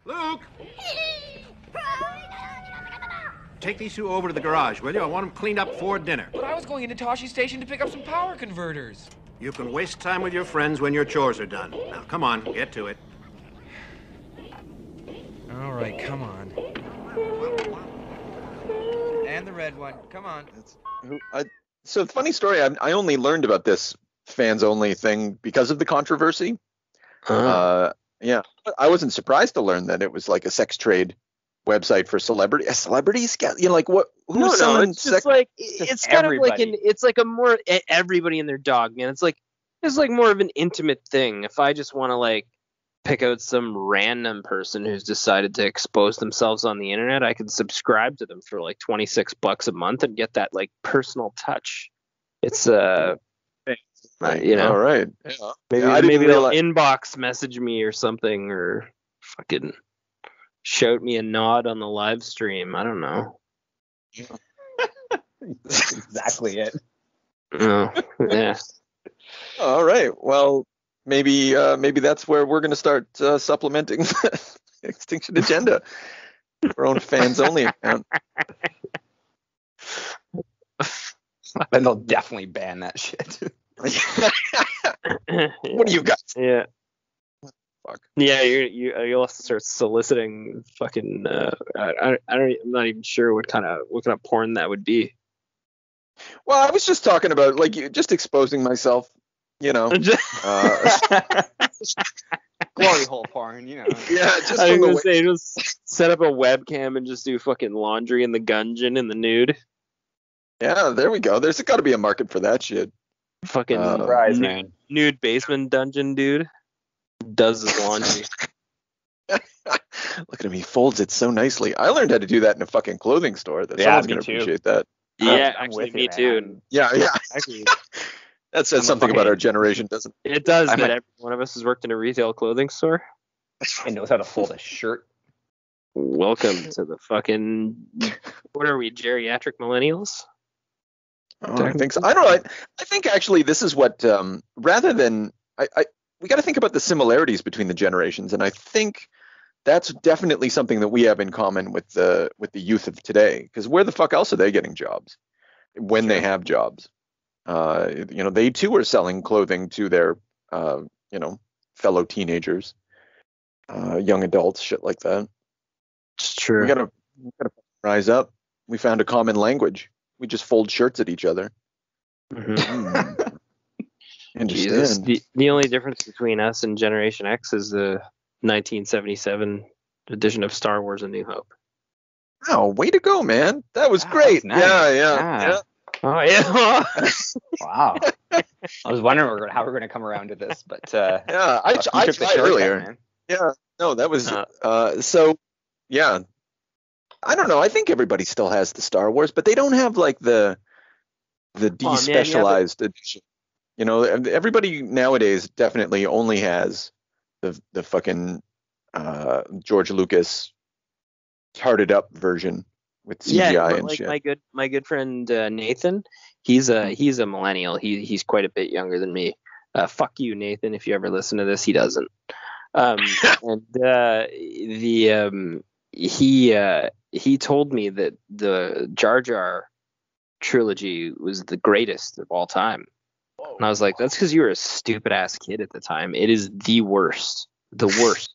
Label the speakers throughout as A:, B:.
A: Luke! Take these two over to the garage, will you? I want them cleaned up before dinner.
B: But I was going into Toshi Station to pick up some power converters.
A: You can waste time with your friends when your chores are done. Now, come on, get to it.
B: All right, come on. And the red one, come on.
C: So, funny story, I only learned about this fans-only thing because of the controversy. Yeah, I wasn't surprised to learn that it was like a sex trade website for celebrities. You know, like what? Who's selling
D: it's just like it's kind of like it's like a more everybody and their dog, man. It's like more of an intimate thing. If I just want to like pick out some random person who's decided to expose themselves on the internet, I can subscribe to them for like $26 a month and get that like personal touch. It's you know,
C: all right. Yeah.
D: Maybe they'll inbox message me or something, or fucking shout me a nod on the live stream. I don't know.
E: That's exactly it.
D: Oh, yeah.
C: All right. Well, maybe that's where we're going to start supplementing the Extinction Agenda. Our own fans only account.
E: Then they'll definitely ban that shit.
C: What do you got?
D: Yeah.
C: Fuck.
D: Yeah, you'll have to start soliciting fucking. I'm not even sure what kind of porn that would be.
C: Well, I was just talking about like just exposing myself. You know.
E: Glory hole porn, you know.
C: Yeah, just
D: I was
C: from
D: gonna
C: the
D: say just set up a webcam and just do fucking laundry in the gungeon in the nude.
C: Yeah, there we go. There's got to be a market for that shit.
D: Fucking
E: Surprise, man.
D: nude basement dungeon dude does his laundry.
C: Look at him, he folds it so nicely. I learned how to do that in a fucking clothing store. Someone's
E: me
C: gonna
E: too.
C: appreciate that.
D: Yeah,
E: I'm
D: actually,
E: with
D: me
E: you,
D: too.
E: man.
C: Yeah.
D: Actually,
C: That says
E: I'm a
C: something about
E: fucking-
C: our generation, doesn't it?
D: it does
E: I'm
D: that
E: a-
D: every one of us has worked in a retail clothing store.
E: It knows how to fold a shirt.
D: Welcome to the fucking. What are we, geriatric millennials?
C: Oh, I think so. I don't know. I think actually this is what rather than we got to think about the similarities between the generations, and I think that's definitely something that we have in common with the youth of today. Because where the fuck else are they getting jobs when they have jobs? You know, they too are selling clothing to their you know, fellow teenagers, young adults, shit like that.
D: It's true.
C: We gotta rise up. We found a common language. We just fold shirts at each other.
D: Mhm.
C: Jesus.
D: Jesus. The only difference between us and Generation X is the 1977 edition of Star Wars: A New Hope.
C: Oh, way to go, man. That was
E: Wow,
C: great.
E: that's nice.
C: Yeah.
D: Oh yeah.
E: Wow. I was wondering how we're going to come around to this, but
C: Yeah, I
E: you
C: tried
E: took the shortcut,
C: earlier.
E: man.
C: Yeah. No, that was so yeah. I don't know. I think everybody still has the Star Wars, but they don't have like the despecialized edition. You know, everybody nowadays definitely only has the fucking George Lucas tarted up version with CGI
D: Yeah,
C: and
D: like
C: shit.
D: my good friend Nathan, he's a millennial. He's quite a bit younger than me. Fuck you, Nathan, if you ever listen to this. He doesn't. And he told me that the Jar Jar trilogy was the greatest of all time. And I was like, that's because you were a stupid ass kid at the time. It is the worst. The worst.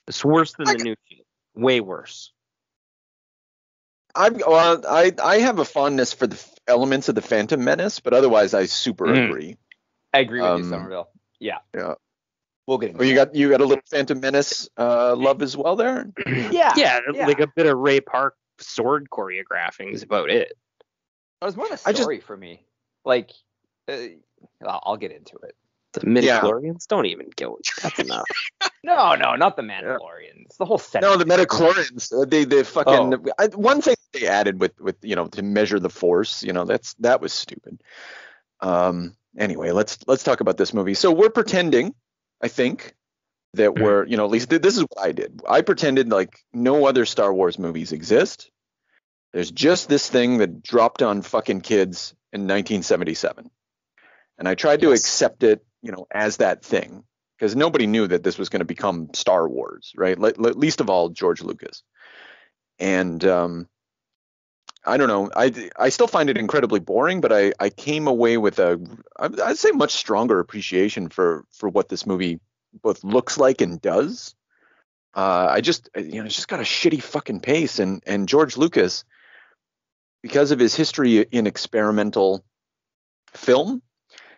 D: It's worse than the new shit. Way worse.
C: I have a fondness for the elements of the Phantom Menace, but otherwise I super agree.
E: I agree with you, Somerville. Yeah.
C: Yeah.
E: We'll get into
C: Oh, you
E: that.
C: got a little Phantom Menace love as well there?
D: Yeah, like a bit of Ray Park sword choreographing is about it.
E: It was more the story for me. Like, I'll get into it.
D: The midichlorians don't even go. That's enough.
E: No, not the Mandalorians. The whole set.
C: No, the Metachlorians. They fucking one thing they added with you know, to measure the Force. You know, that was stupid. Anyway, let's talk about this movie. So we're pretending, I think, that we're, you know, at least this is what I did. I pretended like no other Star Wars movies exist. There's just this thing that dropped on fucking kids in 1977. And I tried to accept it, you know, as that thing. because nobody knew that this was going to become Star Wars, right? Least of all George Lucas. And I don't know. I still find it incredibly boring, but I came away with I'd say much stronger appreciation for what this movie both looks like and does. It's just got a shitty fucking pace, and George Lucas, because of his history in experimental film,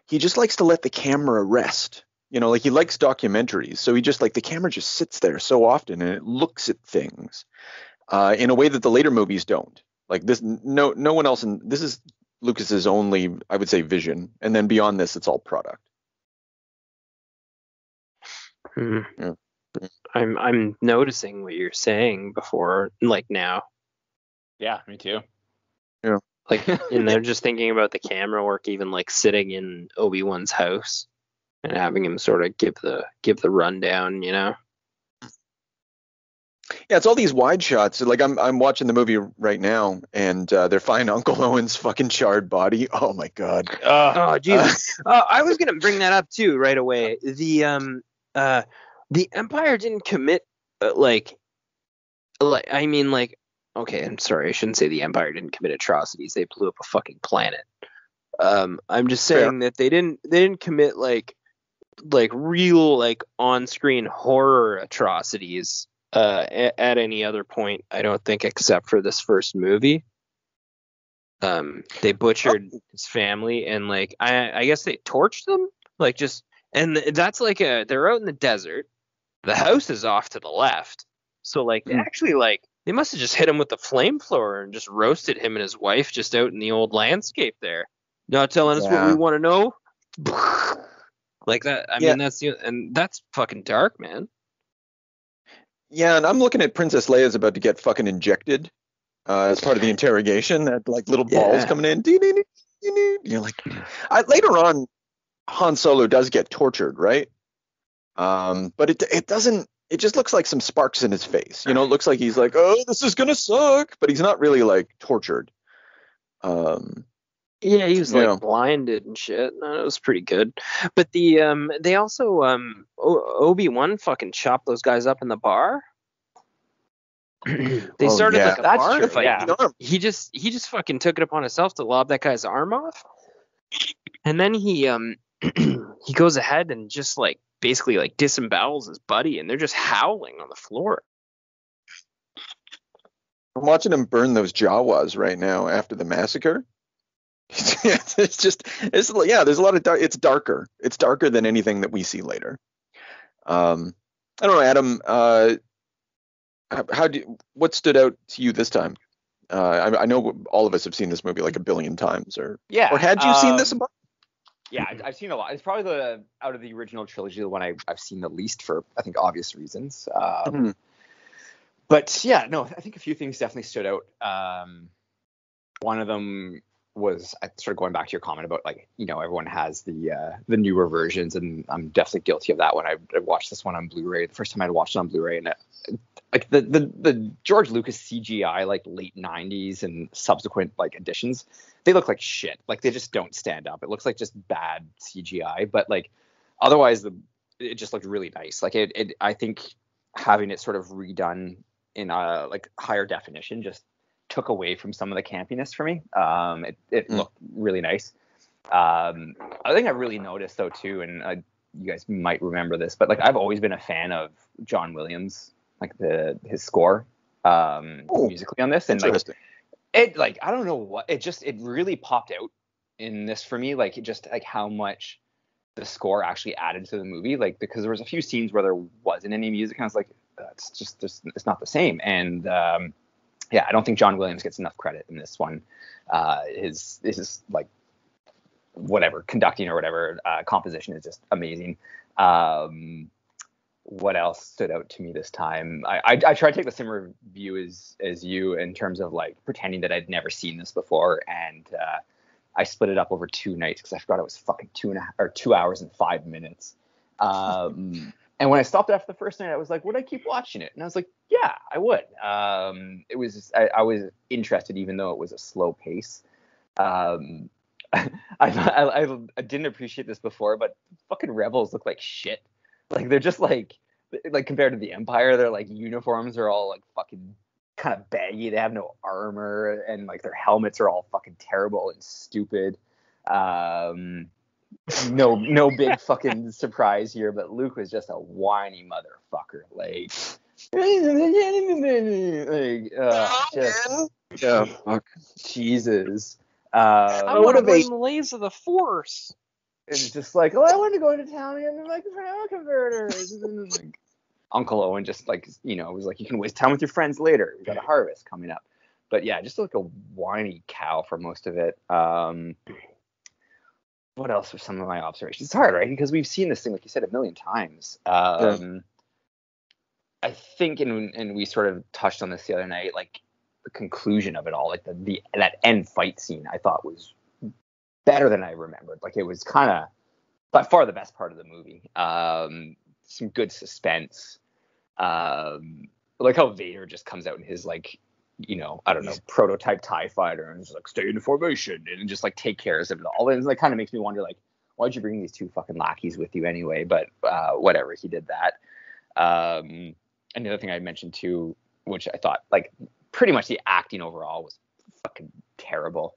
C: he just likes to let the camera rest. Like he likes documentaries, so he just the camera just sits there so often and it looks at things in a way that the later movies don't. Like this, no one else, and this is Lucas's only, I would say, vision, and then beyond this, it's all product.
D: Yeah. I'm noticing what you're saying before, now.
E: Yeah, me too.
C: Yeah.
D: They're just thinking about the camera work, even sitting in Obi-Wan's house and having him sort of give the rundown,
C: Yeah, it's all these wide shots. I'm watching the movie right now, and they're finding Uncle Owen's fucking charred body. Oh my god.
D: Oh Jesus. I was gonna bring that up too right away. The Empire didn't commit okay, I'm sorry, I shouldn't say the Empire didn't commit atrocities. They blew up a fucking planet. I'm just saying that they didn't commit real on-screen horror atrocities at any other point, I don't think, except for this first movie. They butchered his family, and I guess they torched them, and that's they're out in the desert. The house is off to the left, so they actually they must have just hit him with the flamethrower and just roasted him and his wife just out in the old landscape there. Not telling us what we want to know. That. I mean, that's fucking dark, man.
C: Yeah, and I'm looking at Princess Leia's about to get fucking injected as part of the interrogation. That little balls coming in. You're later on, Han Solo does get tortured, right? But it doesn't. It just looks like some sparks in his face. It looks like he's oh, this is gonna suck, but he's not really tortured.
D: Yeah, he was blinded and shit. It was pretty good. But they also Obi-Wan fucking chopped those guys up in the bar. They started a bar fight. Yeah. He just fucking took it upon himself to lob that guy's arm off. And then he he goes ahead and just basically disembowels his buddy, and they're just howling on the floor.
C: I'm watching him burn those Jawas right now after the massacre. There's a lot of it's darker. It's darker than anything that we see later. I don't know, Adam. What stood out to you this time? I know all of us have seen this movie a billion times, or had you seen this?
E: Yeah, I've seen a lot. It's probably out of the original trilogy, the one I've seen the least for, I think, obvious reasons. But yeah, no, I think a few things definitely stood out. One of them was sort of going back to your comment about everyone has the newer versions, and I'm definitely guilty of that one. I watched this one on Blu-ray the first time I watched it on Blu-ray, and the George Lucas CGI late 90s and subsequent editions, they look like shit. They just don't stand up. It looks like just bad CGI, but otherwise it just looked really nice. I think having it sort of redone in higher definition just took away from some of the campiness for me. It looked really nice. I think I really noticed though too, and you guys might remember this, but I've always been a fan of John Williams, his score musically on this, and it I don't know what it really popped out in this for me, how much the score actually added to the movie, because there was a few scenes where there wasn't any music, and I was it's not the same. And yeah, I don't think John Williams gets enough credit in this one. His whatever conducting or whatever composition is just amazing. What else stood out to me this time? I tried to take the similar view as you in terms of pretending that I'd never seen this before, and I split it up over 2 nights because I forgot it was fucking 2 hours and 5 minutes. And when I stopped after the first night, I was would I keep watching it? And I was yeah, I would. It was I was interested, even though it was a slow pace. I didn't appreciate this before, but fucking Rebels look like shit. Like they're just like compared to the Empire, their like uniforms are all like fucking kind of baggy. They have no armor, and like their helmets are all fucking terrible and stupid. No big fucking surprise here, but Luke was just a whiny motherfucker. Like,
C: Yeah, fuck.
E: Jesus.
D: I want to learn the ways of the Force.
E: It's just like, oh, I want to go into town and get like power converters. And then, like, Uncle Owen just like, was like, you can waste time with your friends later. We got a harvest coming up. But yeah, just like a whiny cow for most of it. What else are some of my observations? It's hard, right? Because we've seen this thing, like you said, a million times. I think, and we sort of touched on this the other night, like the conclusion of it all, like that end fight scene, I thought was better than I remembered. Like it was kind of by far the best part of the movie. Some good suspense. Like how Vader just comes out in his like, I don't know, prototype TIE fighter and just like stay in formation and just like take care of it all. And it like kind of makes me wonder, like, why'd you bring these two fucking lackeys with you anyway? But whatever, he did that. And the other thing I mentioned too, which I thought like pretty much the acting overall was fucking terrible.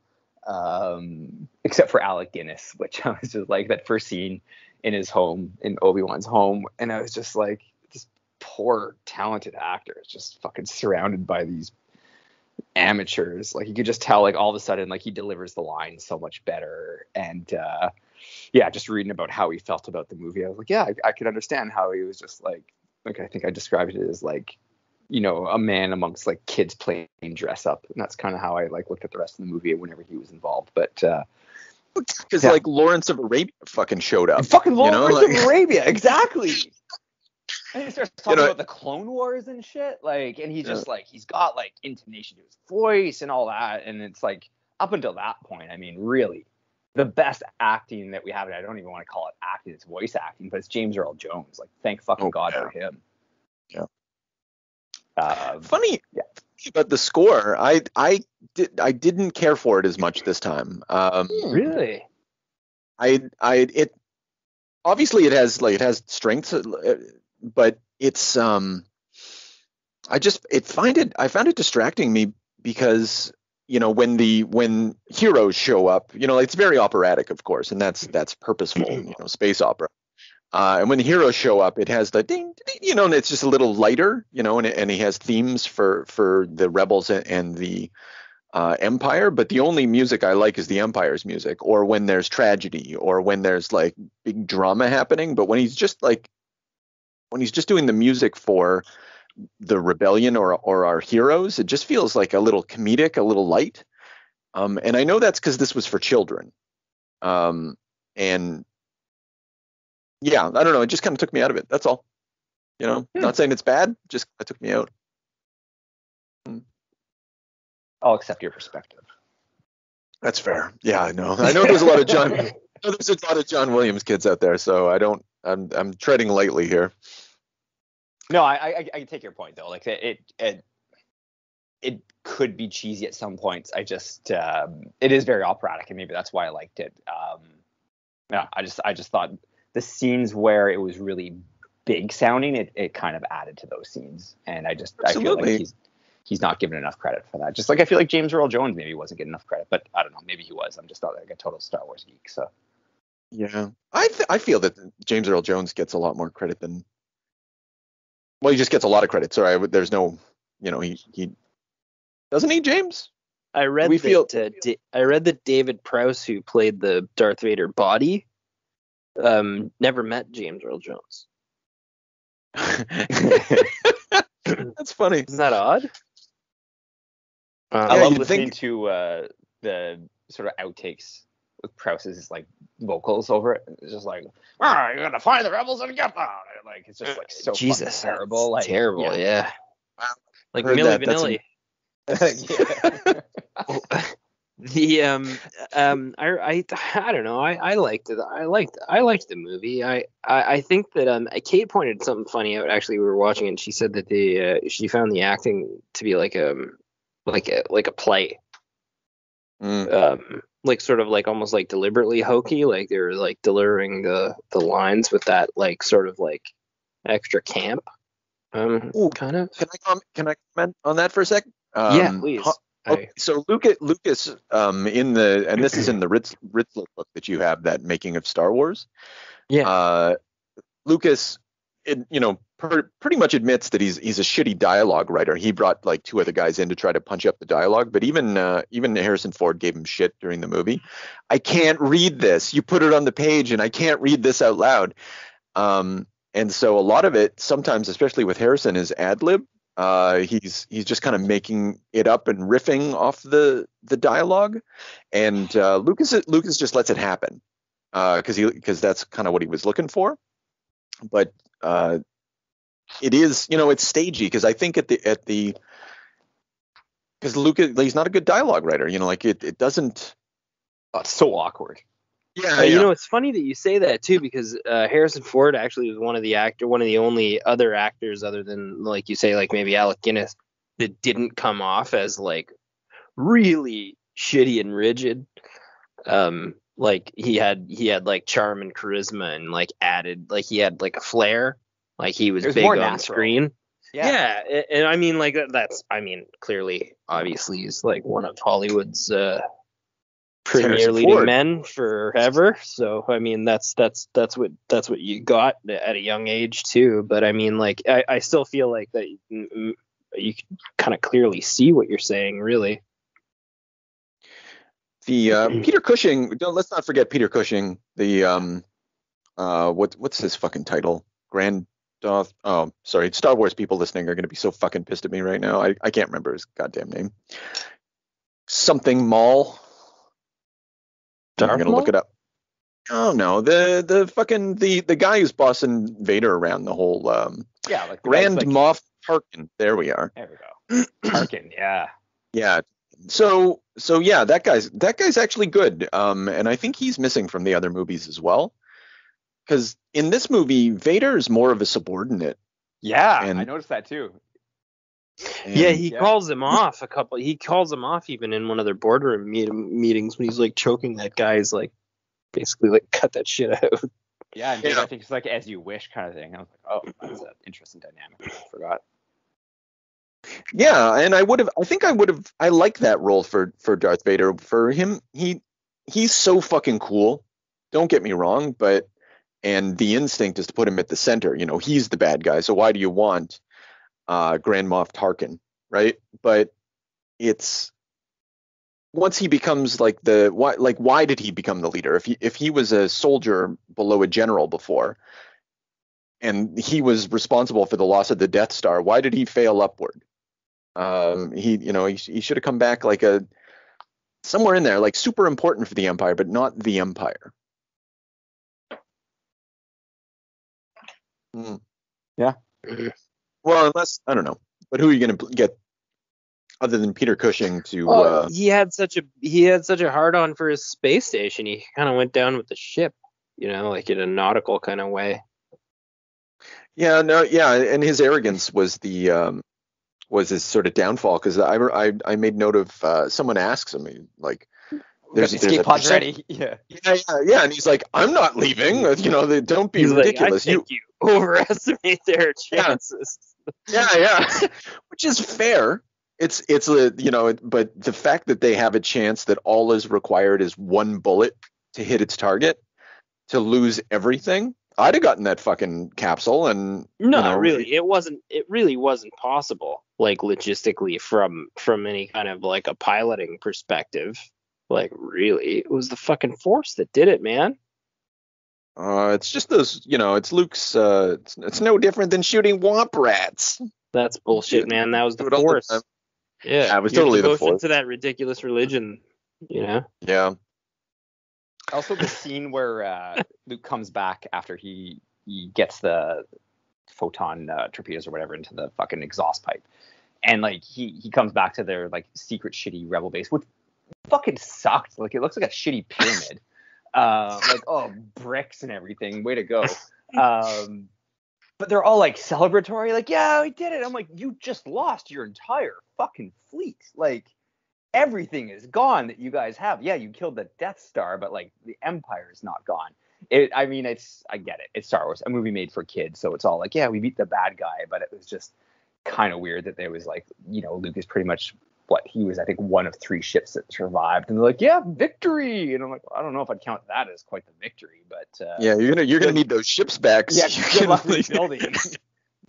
E: Except for Alec Guinness, which I was just like that first scene in his home, in Obi-Wan's home. And I was just like, this poor talented actor is just fucking surrounded by these amateurs. Like you could just tell, like all of a sudden, like he delivers the lines so much better. And just reading about how he felt about the movie, I was like, yeah, I could understand how he was just like I think I described it as like, a man amongst like kids playing dress up, and that's kind of how I like looked at the rest of the movie whenever he was involved. But
C: because like Lawrence of Arabia fucking showed up,
E: fucking Lawrence of Arabia, exactly. And he starts talking about the Clone Wars and shit, like, and he just like he's got like intonation to his voice and all that, and it's like up until that point, I mean, really, the best acting that we have, and I don't even want to call it acting, it's voice acting, but it's James Earl Jones. Like, thank fucking God for him.
C: Yeah. Funny about the score. I didn't care for it as much this time.
D: Really?
C: It obviously it has strengths, but it's I found it distracting me because when heroes show up, it's very operatic, of course, and that's purposeful, space opera. And when the heroes show up, it has the ding, ding, and it's just a little lighter, and he has themes for the rebels and the Empire. But the only music I like is the Empire's music, or when there's tragedy, or when there's like big drama happening. But when he's just doing the music for the rebellion or our heroes, it just feels like a little comedic, a little light. And I know that's because this was for children. And yeah, I don't know. It just kind of took me out of it. That's all. Not saying it's bad. Just it took me out.
E: I'll accept your perspective.
C: That's fair. Yeah, I know. I know there's a lot of John Williams kids out there, so I'm treading lightly here.
E: No, I take your point though. Like it could be cheesy at some points. I just it is very operatic, and maybe that's why I liked it. I just thought the scenes where it was really big sounding, it kind of added to those scenes, and I feel like he's not given enough credit for that. Just like I feel like James Earl Jones maybe wasn't getting enough credit, but I don't know, maybe he was. I'm just not like a total Star Wars geek, so.
C: Yeah, I feel that James Earl Jones gets a lot more credit than. Well, he just gets a lot of credit. Sorry, there's no, he doesn't he, James?
D: I read that David Prowse, who played the Darth Vader body, never met James Earl Jones.
C: That's funny.
D: Isn't that odd?
E: I love listening to the sort of outtakes with Prowse's like vocals over it. It's just like, you're gonna find the rebels and get them. Like it's just like so
D: Jesus,
E: terrible. Like
D: terrible, yeah. Like Milli Vanilli. I don't know. I liked it. I liked the movie. I think that Kate pointed something funny out. Actually, we were watching it, and she said that she found the acting to be like a play. Like sort of like almost like deliberately hokey. Like they were like delivering the lines with that like sort of like extra camp. Kind of.
C: Can I comment on that for a sec?
D: Yeah, please.
C: Okay, so Lucas, in the, and this is in the Ritzler book that you have, that Making of Star Wars.
D: Yeah.
C: Lucas, pretty much admits that he's a shitty dialogue writer. He brought like 2 other guys in to try to punch up the dialogue, but even Harrison Ford gave him shit during the movie. I can't read this. You put it on the page, and I can't read this out loud. And so a lot of it, sometimes, especially with Harrison, is ad lib. He's just kind of making it up and riffing off the dialogue, and Lucas just lets it happen because that's kind of what he was looking for. But it is, it's stagey, because I think because Lucas, he's not a good dialogue writer. It doesn't.
E: Oh, it's so awkward.
C: Yeah,
D: it's funny that you say that too, because Harrison Ford actually was one of the only other actors, other than, like you say, like maybe Alec Guinness, that didn't come off as like really shitty and rigid. Like he had like charm and charisma, and like added, like he had like a flair, like he was big on natural screen. Yeah, and I mean, like that's, clearly, obviously, he's like one of Hollywood's premier leading men forever. So I mean, that's what you got at a young age too. But I mean, like I still feel like that you can kind of clearly see what you're saying, really.
C: The Peter Cushing, let's not forget Peter Cushing. The what's his fucking title? Star Wars people listening are going to be so fucking pissed at me right now. I can't remember his goddamn name. Something Maul. I'm gonna look it up. Oh no, the fucking the guy who's bossing Vader around the whole like Grand Moff Tarkin. There we are.
E: There we go. Tarkin, yeah.
C: Yeah. So yeah, that guy's actually good. And I think he's missing from the other movies as well. Because in this movie, Vader is more of a subordinate.
E: Yeah, I noticed that too.
D: He calls him off he calls him off even in one of their boardroom meetings when he's like choking that guy. He's like, basically like, cut that shit out.
E: Yeah, and I think it's like as you wish kind of thing. I was like, oh, that's an interesting dynamic. I forgot.
C: Yeah, and I like that role for Darth Vader. For him, he's so fucking cool. Don't get me wrong, and the instinct is to put him at the center. He's the bad guy, so why do you want Grand Moff Tarkin, right? But it's once he becomes like why did he become the leader? If he was a soldier below a general before, and he was responsible for the loss of the Death Star, why did he fail upward? He should have come back like somewhere in there, like super important for the Empire, but not the Empire.
E: Yeah.
C: Well, unless, I don't know, but who are you going to get other than Peter Cushing to?
D: He had such a hard on for his space station. He kind of went down with the ship, like in a nautical kind of way.
C: Yeah, and his arrogance was his sort of downfall, because I made note of someone asks him, like,
E: there's escape pods ready. Yeah,
C: and he's like, I'm not leaving. Don't be ridiculous.
D: Like, I think you overestimate their chances.
C: Yeah, which is fair. It's but the fact that they have a chance that all is required is one bullet to hit its target, to lose everything. I'd have gotten that fucking capsule, and
D: really, it really wasn't possible, like logistically from any kind of like a piloting perspective. Like, really, it was the fucking Force that did it, man.
C: It's just those, it's Luke's. It's no different than shooting womp rats.
D: That's bullshit, man. That was the Force. Yeah,
C: it was totally the Force.
D: To that ridiculous religion,
C: Yeah.
E: Also, the scene where Luke comes back after he gets the photon torpedoes or whatever into the fucking exhaust pipe, and like he comes back to their like secret shitty rebel base, which fucking sucked. Like, it looks like a shitty pyramid. Bricks and everything. Way to go. But they're all like celebratory, like, yeah, we did it. I'm like, you just lost your entire fucking fleet. Like, everything is gone that you guys have. Yeah, you killed the Death Star, but like the Empire is not gone. I mean, I get it. It's Star Wars, a movie made for kids, so it's all like, yeah, we beat the bad guy, but it was just kind of weird that there was like, Luke is pretty much he was, I think, one of 3 ships that survived, and they're like, yeah, victory, and I'm like, well, I don't know if I'd count that as quite the victory, but
C: yeah, you're gonna need those ships back.
E: Yeah, good luck rebuilding because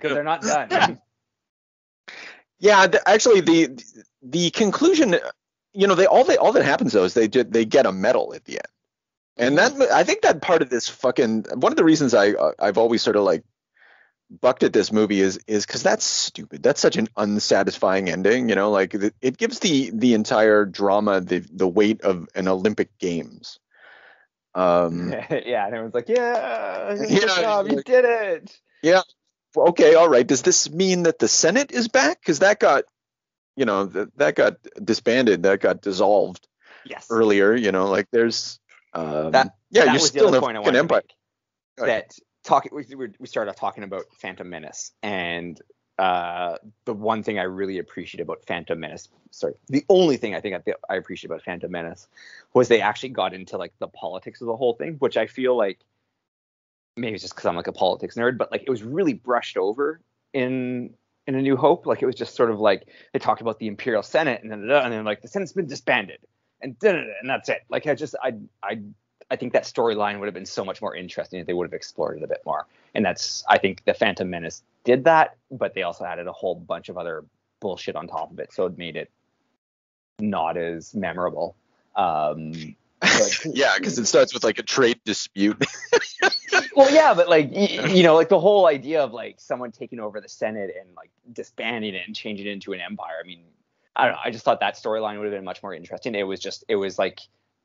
E: they're not done.
C: Yeah, actually, the conclusion, all that happens though is they get a medal at the end, and that, I think that part of this fucking, one of the reasons I've always sort of like bucked at this movie is because that's stupid. That's such an unsatisfying ending. Like it gives the entire drama the weight of an Olympic Games.
E: Yeah, and everyone's like, yeah, good
C: Yeah,
E: job, you did it.
C: Yeah. Okay, all right. Does this mean that the Senate is back? Because that got, that got disbanded, that got dissolved
E: Yes.
C: earlier. Like there's,
E: that
C: you're
E: was
C: still
E: the other
C: in
E: point I
C: an
E: wanted
C: empire.
E: to make. We started off talking about Phantom Menace, and the one thing I really appreciate about Phantom Menace, the only thing I think I appreciate about Phantom Menace was they actually got into like the politics of the whole thing, which I feel like maybe it's just because I'm like a politics nerd, but like it was really brushed over in A New Hope. Like it was just sort of like they talked about the Imperial Senate and then like the Senate's been disbanded and that's it. Like I think that storyline would have been so much more interesting if they would have explored it a bit more. And I think the Phantom Menace did that, but they also added a whole bunch of other bullshit on top of it, so it made it not as memorable.
C: Yeah, because it starts with like a trade dispute.
E: Well, yeah, but like like the whole idea of like someone taking over the Senate and like disbanding it and changing it into an empire. I mean, I don't know. I just thought that storyline would have been much more interesting. It was like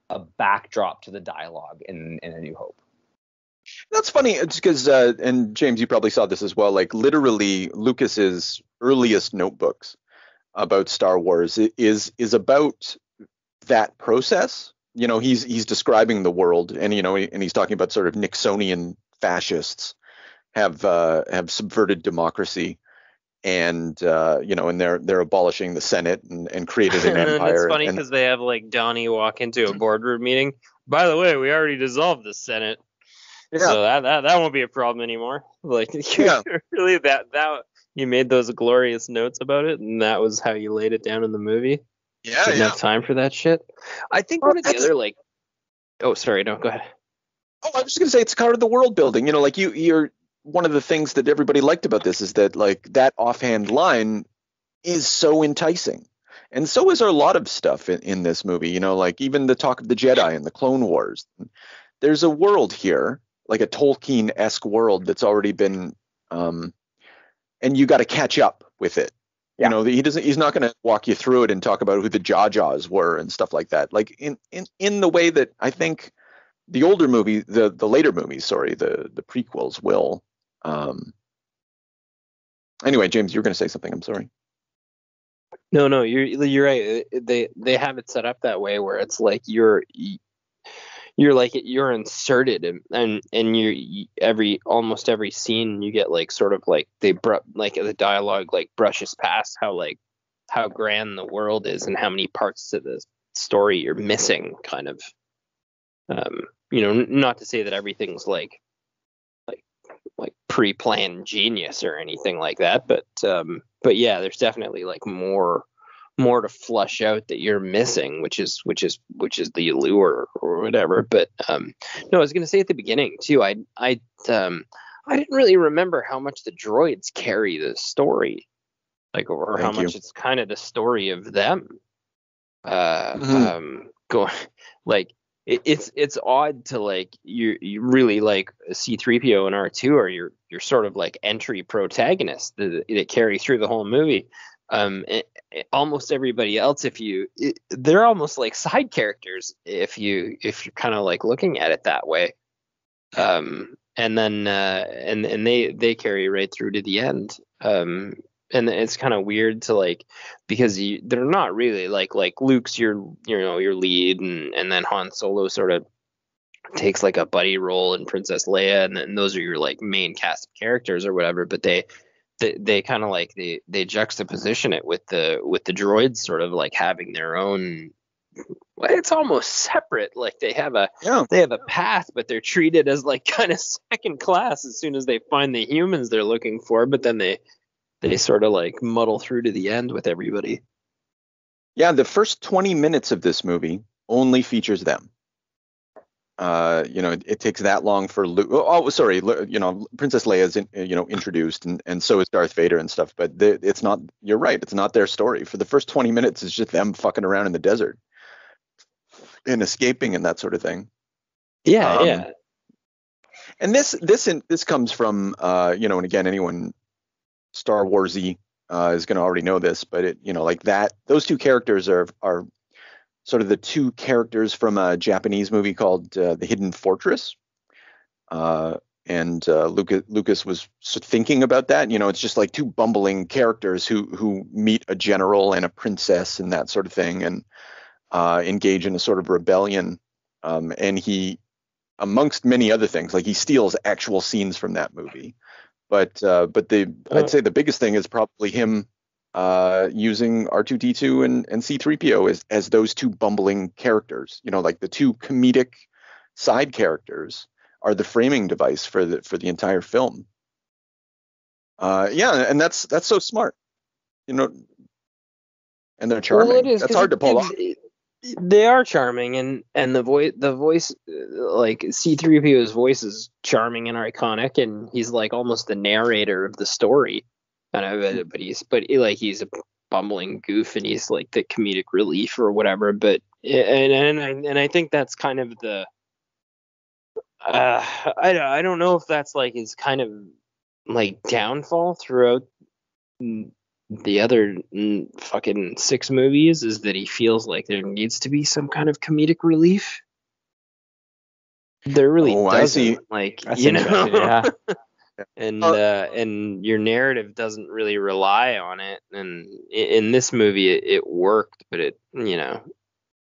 E: a backdrop to the dialogue in A New Hope.
C: That's funny. It's because, and James, you probably saw this as well. Like literally, Lucas's earliest notebooks about Star Wars is about that process. He's describing the world, and and he's talking about sort of Nixonian fascists have subverted democracy, and and they're abolishing the Senate and created an empire.
D: It's funny because they have like Donnie walk into a boardroom meeting. By the way, we already dissolved the Senate, so that won't be a problem anymore. Like, really, that you made those glorious notes about it, and that was how you laid it down in the movie.
C: Yeah,
D: Didn't have time for that shit. I think one of the other like. Oh, sorry. No, go ahead.
C: Oh, I was just gonna say it's kind of the world building. Like you're one of the things that everybody liked about this is that like that offhand line is so enticing, and so is a lot of stuff in this movie. Like even the talk of the Jedi and the Clone Wars. There's a world here, like a Tolkien-esque world that's already been, and you got to catch up with it. Yeah. He's not going to walk you through it and talk about who the Jar-Jars were and stuff like that. Like in the way that I think the older movie, the later movies, the prequels will. Anyway, James, you were going to say something. I'm sorry.
D: No, you're right. They have it set up that way where it's like you're inserted and almost every scene you get like sort of like like the dialogue like brushes past how grand the world is and how many parts to the story you're missing, kind of. Not to say that everything's like pre-planned genius or anything like that, but yeah, there's definitely like more to flush out that you're missing, which is the allure or whatever. But no, I was gonna say at the beginning too, I didn't really remember how much the droids carry the story, like, or how much it's kind of the story of them. Going like it's odd to like you really like C-3PO and R2 are your sort of like entry protagonists that carry through the whole movie. Almost everybody else, they're almost like side characters if you're kind of like looking at it that way. And then and they carry right through to the end. And it's kind of weird to like, because they're not really like Luke's your lead, and then Han Solo sort of takes like a buddy role in Princess Leia, and then those are your like main cast of characters or whatever. But they kind of like they juxtaposition it with the droids sort of like having their own it's almost separate. Like they have a path, but they're treated as like kind of second class as soon as they find the humans they're looking for. But then they sort of like muddle through to the end with everybody.
C: Yeah, the first 20 minutes of this movie only features them. It takes that long for Princess Leia's introduced, and so is Darth Vader and stuff. But it's not. You're right. It's not their story. For the first 20 minutes, it's just them fucking around in the desert and escaping and that sort of thing.
D: Yeah.
C: And this comes from and again, anyone Star Warsy is going to already know this, but those two characters are sort of the two characters from a Japanese movie called The Hidden Fortress. Lucas was thinking about that. It's just like two bumbling characters who meet a general and a princess and that sort of thing, and engage in a sort of rebellion. And he, amongst many other things, like he steals actual scenes from that movie. But I'd say the biggest thing is probably him using R2-D2 and C-3PO as those two bumbling characters. Like the two comedic side characters are the framing device for the entire film. And that's so smart. And they're charming.
D: Well, it is,
C: that's hard to pull off.
D: They are charming, and the voice, like C-3PO's voice is charming and iconic, and he's like almost the narrator of the story. Kind of, but he's a bumbling goof, and he's like the comedic relief or whatever. But I think that's kind of the I don't know if that's like his kind of like downfall throughout the other fucking 6 movies, is that he feels like there needs to be some kind of comedic relief. There really doesn't. I see. Like, that's yeah. And your narrative doesn't really rely on it. And in this movie, it worked, but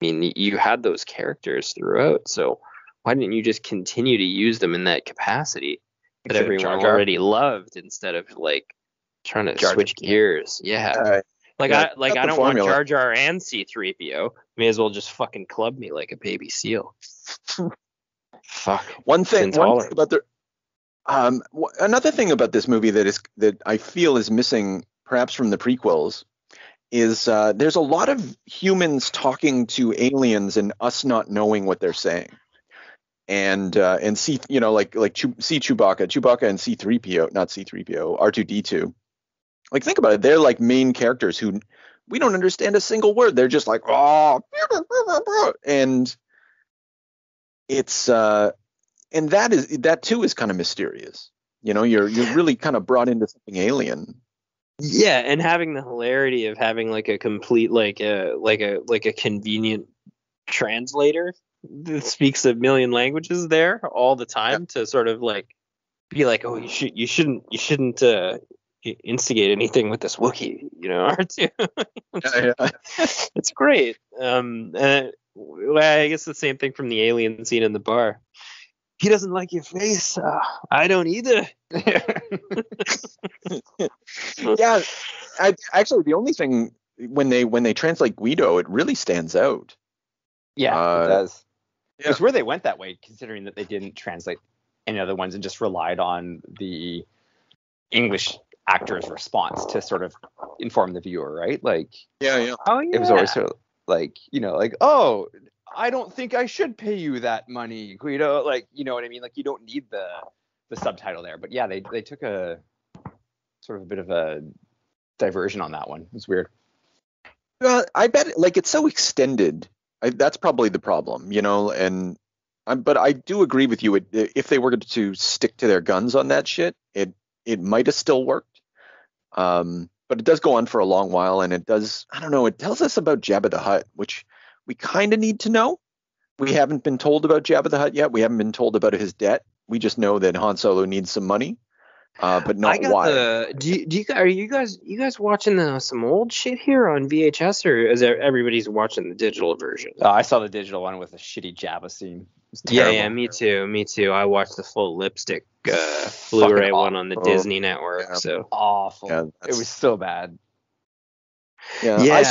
D: you had those characters throughout. So why didn't you just continue to use them in that capacity that everyone already loved, instead of like trying to switch gears? Yeah. I don't want Jar Jar and C-3PO. May as well just fucking club me like a baby seal. Fuck.
C: One thing about the another thing about this movie that I feel is missing, perhaps from the prequels, is there's a lot of humans talking to aliens and us not knowing what they're saying. And see, see Chewbacca and C-3PO, not C-3PO, R2-D2. Like, think about it. They're like main characters who we don't understand a single word. They're just like, oh, and it's and that too is kind of mysterious. You're really kind of brought into something alien.
D: Yeah, and having the hilarity of having like a complete like a convenient translator that speaks a million languages there all the time, to sort of like be like, oh, you shouldn't instigate anything with this Wookiee, R2. It's great. I guess the same thing from the alien scene in the bar. He doesn't like your face. I don't either.
C: Yeah, actually, the only thing when they translate Guido, it really stands out.
E: Yeah, it does. Yeah. It's where they went that way, considering that they didn't translate any other ones and just relied on the English actor's response to sort of inform the viewer, right? Like,
C: yeah.
E: Oh, yeah. It was always sort of like, oh, I don't think I should pay you that money, Guido. Like, you know what I mean? Like, you don't need the subtitle there. But yeah, they took a sort of a bit of a diversion on that one. It was weird.
C: Well, I bet it's so extended. That's probably the problem, but I do agree with you. If they were to stick to their guns on that shit, it might have still worked. But it does go on for a long while, and it does, I don't know, it tells us about Jabba the Hutt, which we kind of need to know. We haven't been told about Jabba the Hutt yet. We haven't been told about his debt. We just know that Han Solo needs some money, but not why.
D: Are you guys watching some old shit here on VHS, or is everybody's watching the digital version?
E: I saw the digital one with a shitty Jabba scene.
D: Yeah, me too. I watched the full lipstick Blu-ray one on the Disney network. Yeah. So
E: awful. Yeah, it was so bad.
C: Yeah,
D: Yeah,
C: I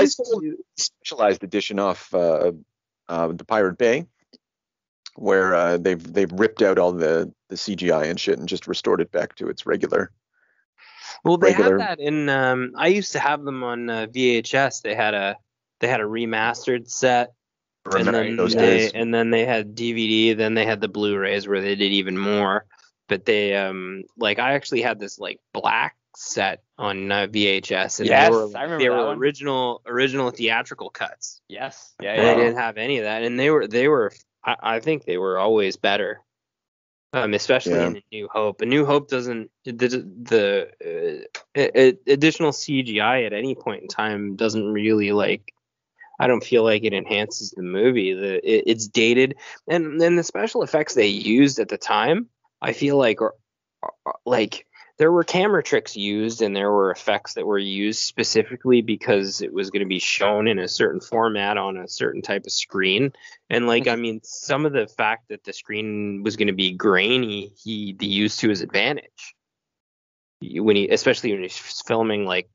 C: stole a specialized edition off the Pirate Bay, where they've ripped out all the CGI and shit and just restored it back to its regular.
D: Well, they had that in. I used to have them on VHS. They had a remastered set, and then they had DVD. Then they had the Blu-rays where they did even more. But they I actually had this like black set on VHS, and they were original theatrical cuts.
E: Yes,
D: They didn't have any of that, and they were. I think they were always better. Especially in A New Hope. A New Hope doesn't the additional CGI at any point in time doesn't really I don't feel like it enhances the movie. It's dated, and then the special effects they used at the time, I feel like there were camera tricks used and there were effects that were used specifically because it was going to be shown in a certain format on a certain type of screen. And some of the fact that the screen was going to be grainy, he used to his advantage. Especially when he's filming like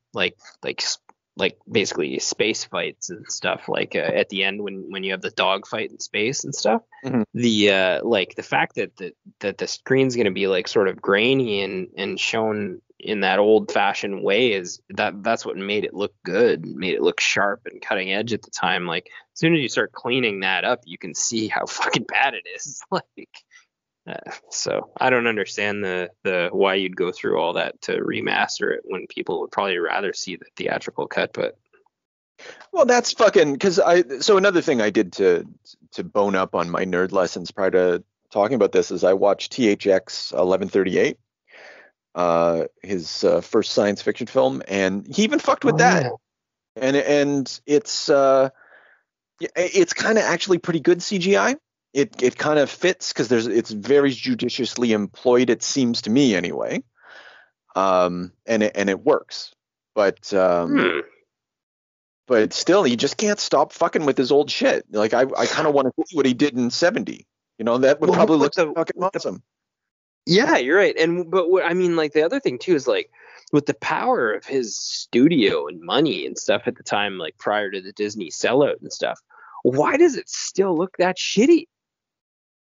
D: basically space fights and stuff, at the end when you have the dog fight in space and stuff. Mm-hmm. The fact that the screen's going to be sort of grainy and shown in that old fashioned way that's what made it look good, made it look sharp and cutting edge at the time. As soon as you start cleaning that up, you can see how fucking bad it is. So I don't understand the why you'd go through all that to remaster it when people would probably rather see the theatrical cut. But
C: well, that's fucking so another thing I did to bone up on my nerd lessons prior to talking about this is I watched THX 1138, his first science fiction film, and he even fucked with that. Yeah. And it's kind of actually pretty good CGI. It kind of fits because it's very judiciously employed, it seems to me anyway, and it works. But still, you just can't stop fucking with his old shit. I kind of want to see what he did in '70. That would probably look fucking awesome.
D: Yeah, you're right. But the other thing too is with the power of his studio and money and stuff at the time, prior to the Disney sellout and stuff, why does it still look that shitty?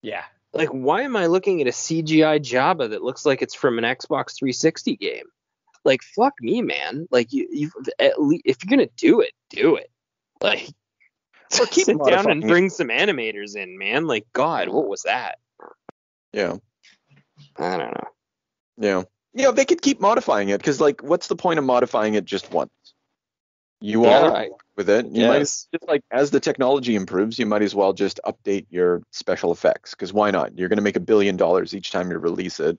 E: Yeah.
D: Why am I looking at a CGI Jabba that looks like it's from an Xbox 360 game? Fuck me, man. You at least, if you're gonna do it, do it. Or keep sit down and bring some animators in, man. God, what was that?
C: Yeah.
D: I don't know.
C: Yeah. They could keep modifying it because, what's the point of modifying it just once? You all right with it. You might just as the technology improves, you might as well just update your special effects because why not? You're going to make $1 billion each time you release it.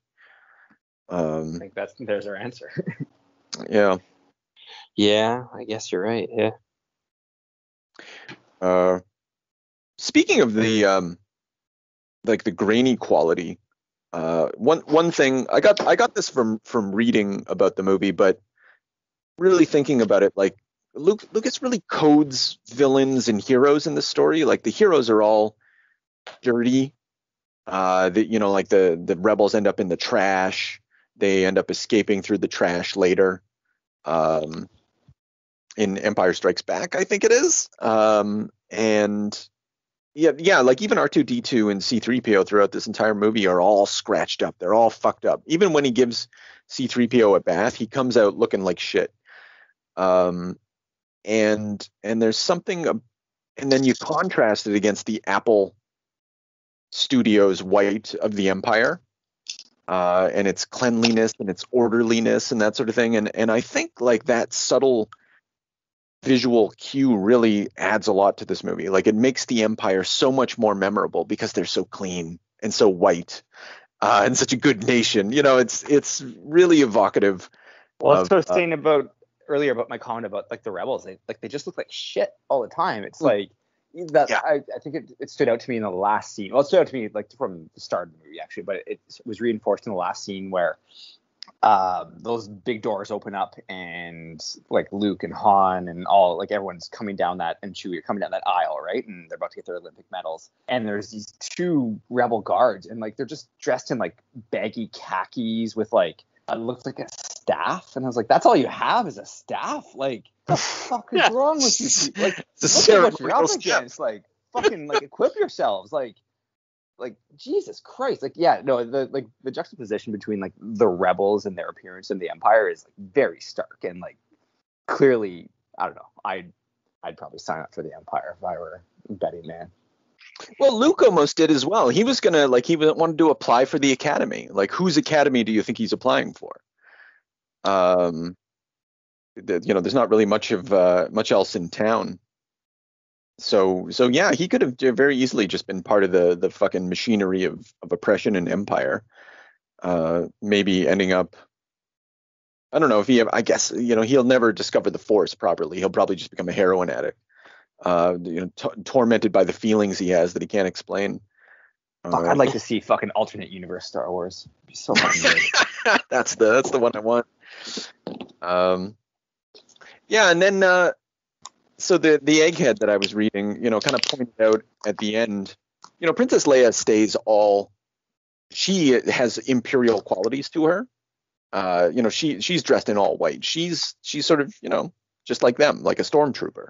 E: I think there's our answer.
C: Yeah.
D: Yeah, I guess you're right.
C: Yeah. Speaking of the the grainy quality, one thing I got this from reading about the movie, but really thinking about it, Lucas really codes villains and heroes in the story. The heroes are all dirty. The rebels end up in the trash. They end up escaping through the trash later. In Empire Strikes Back, I think it is. And even R2-D2 and C-3PO throughout this entire movie are all scratched up. They're all fucked up. Even when he gives C-3PO a bath, he comes out looking like shit. And there's something, and then you contrast it against the Apple Studios white of the Empire, and its cleanliness and its orderliness and that sort of thing. And I think that subtle visual cue really adds a lot to this movie. It makes the Empire so much more memorable because they're so clean and so white, and such a good nation. It's really evocative.
E: Well, that's what I was saying earlier about my comment about the rebels. They just look like shit all the time. It's that. Yeah. I think it stood out to me in the last scene. Well, it stood out to me from the start of the movie actually, but it was reinforced in the last scene where those big doors open up and Luke and Han and all everyone's coming down that, and Chewie are coming down that aisle, right? And they're about to get their Olympic medals. And there's these two rebel guards, and they're just dressed in baggy khakis with looks like a staff, and I was like, that's all you have is a staff? Like, what the fuck is wrong with you people? Like,
C: It's a
E: look at what you're up
C: ceremonial
E: against. Like, fucking, like, equip yourselves. Like, Jesus Christ. Like, yeah, no, the juxtaposition between, like, the rebels and their appearance in the Empire is, like, very stark, and, like, clearly, I don't know, I'd probably sign up for the Empire if I were a betting man.
C: Well, Luke almost did as well. He was gonna wanted to apply for the academy. Like, whose academy do you think he's applying for? There's not really much else in town. So yeah, he could have very easily just been part of the fucking machinery of oppression and empire. Maybe ending up, I don't know if I guess, he'll never discover the Force properly. He'll probably just become a heroin addict. Tormented by the feelings he has that he can't explain.
E: Fuck, I'd like to see fucking alternate universe Star Wars. It'd be so fucking good.
C: That's the one I want. Yeah, and then so the egghead that I was reading, kind of pointed out at the end, Princess Leia stays she has imperial qualities to her. She's dressed in all white. She's sort of, just like them, like a stormtrooper,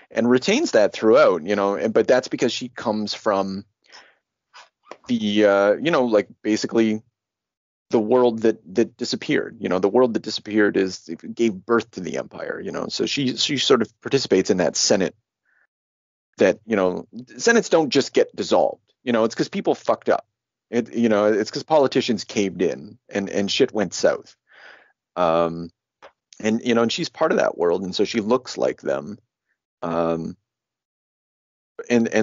C: and retains that throughout, but that's because she comes from the, like basically the world that disappeared. The world that disappeared gave birth to the Empire, so she sort of participates in that Senate that, Senates don't just get dissolved, it's because people fucked up. It's because politicians caved in and shit went south. And she's part of that world, and so she looks like them, and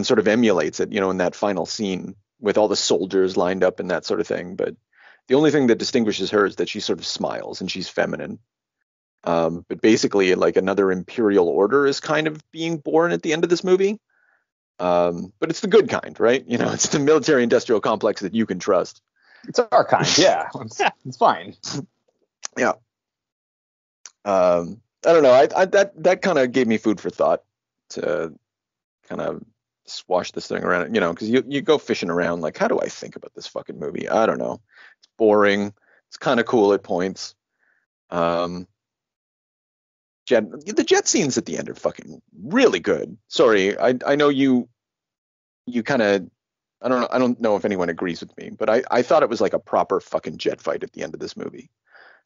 C: sort of emulates it, in that final scene with all the soldiers lined up and that sort of thing. But the only thing that distinguishes her is that she sort of smiles and she's feminine. But basically, like, another imperial order is kind of being born at the end of this movie. But it's the good kind, right? It's the military-industrial complex that you can trust.
E: It's our kind, yeah. It's fine.
C: Yeah. I don't know. I that kind of gave me food for thought to kind of swash this thing around, because you go fishing around like, how do I think about this fucking movie? I don't know. It's boring. It's kind of cool at points. The jet scenes at the end are fucking really good. Sorry, I know you kind of, I don't know if anyone agrees with me, but I thought it was like a proper fucking jet fight at the end of this movie.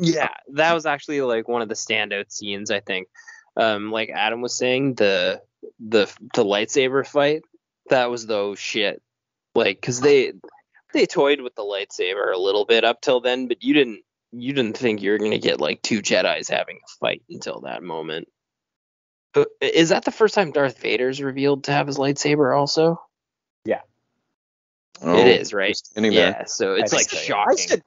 D: Yeah, that was actually like one of the standout scenes, I think. Like Adam was saying, the lightsaber fight, that was the shit. Like, because they toyed with the lightsaber a little bit up till then, but you didn't think you were gonna get like two Jedis having a fight until that moment. But is that the first time Darth Vader's revealed to have his lightsaber also?
E: Yeah.
D: It is, right? Yeah,
C: there.
D: so it's like shocking.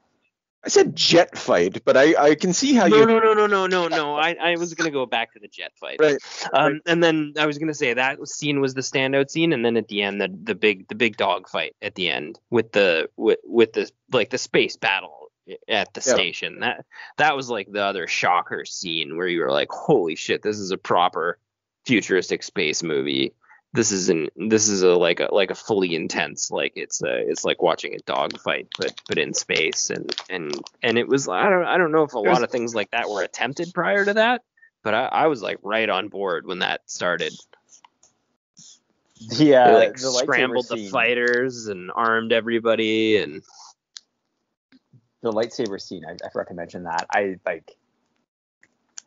C: I said jet fight, but I can see how you.
D: No. I was gonna go back to the jet fight,
C: right?
D: And then I was gonna say that scene was the standout scene, and then at the end, the big dog fight at the end with the like the space battle at the station. That was like the other shocker scene where you were like, holy shit, this is a proper futuristic space movie. This is a fully intense, like it's like watching a dog fight but in space, and it was, I don't know if a lot of things like that were attempted prior to that, but I was like right on board when that started.
E: Yeah,
D: they like scrambled the fighters and armed everybody, and
E: the lightsaber scene, I forgot to mention that.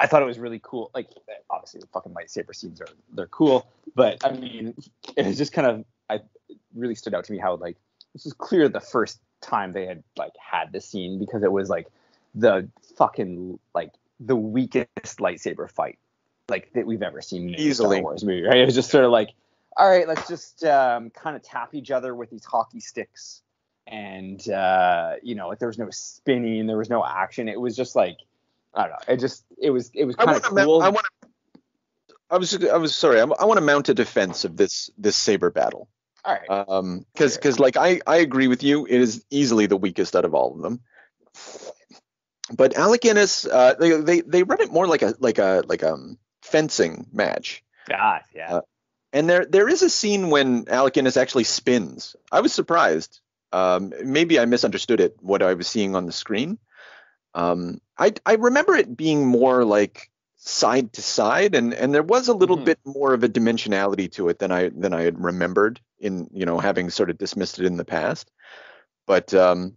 E: I thought it was really cool. Like, obviously the fucking lightsaber scenes they're cool, but I mean, it was just kind of, it really stood out to me how, like, this was clear the first time they had this scene, because it was like the fucking, like, the weakest lightsaber fight like that we've ever seen in a Star Wars movie, right? It was just sort of like, all right, let's just kind of tap each other with these hockey sticks, and like, there was no spinning, there was no action. It was just like, I don't know. It was kind of cool. I want to mount a defense of this saber battle. All right.
C: Because like I agree with you. It is easily the weakest out of all of them. But Alec Guinness, they run it more like a fencing match.
E: God, yeah.
C: And there is a scene when Alec Guinness actually spins. I was surprised. Maybe I misunderstood what I was seeing on the screen. I remember it being more like side to side, and there was a little bit more of a dimensionality to it than I had remembered in, having sort of dismissed it in the past. But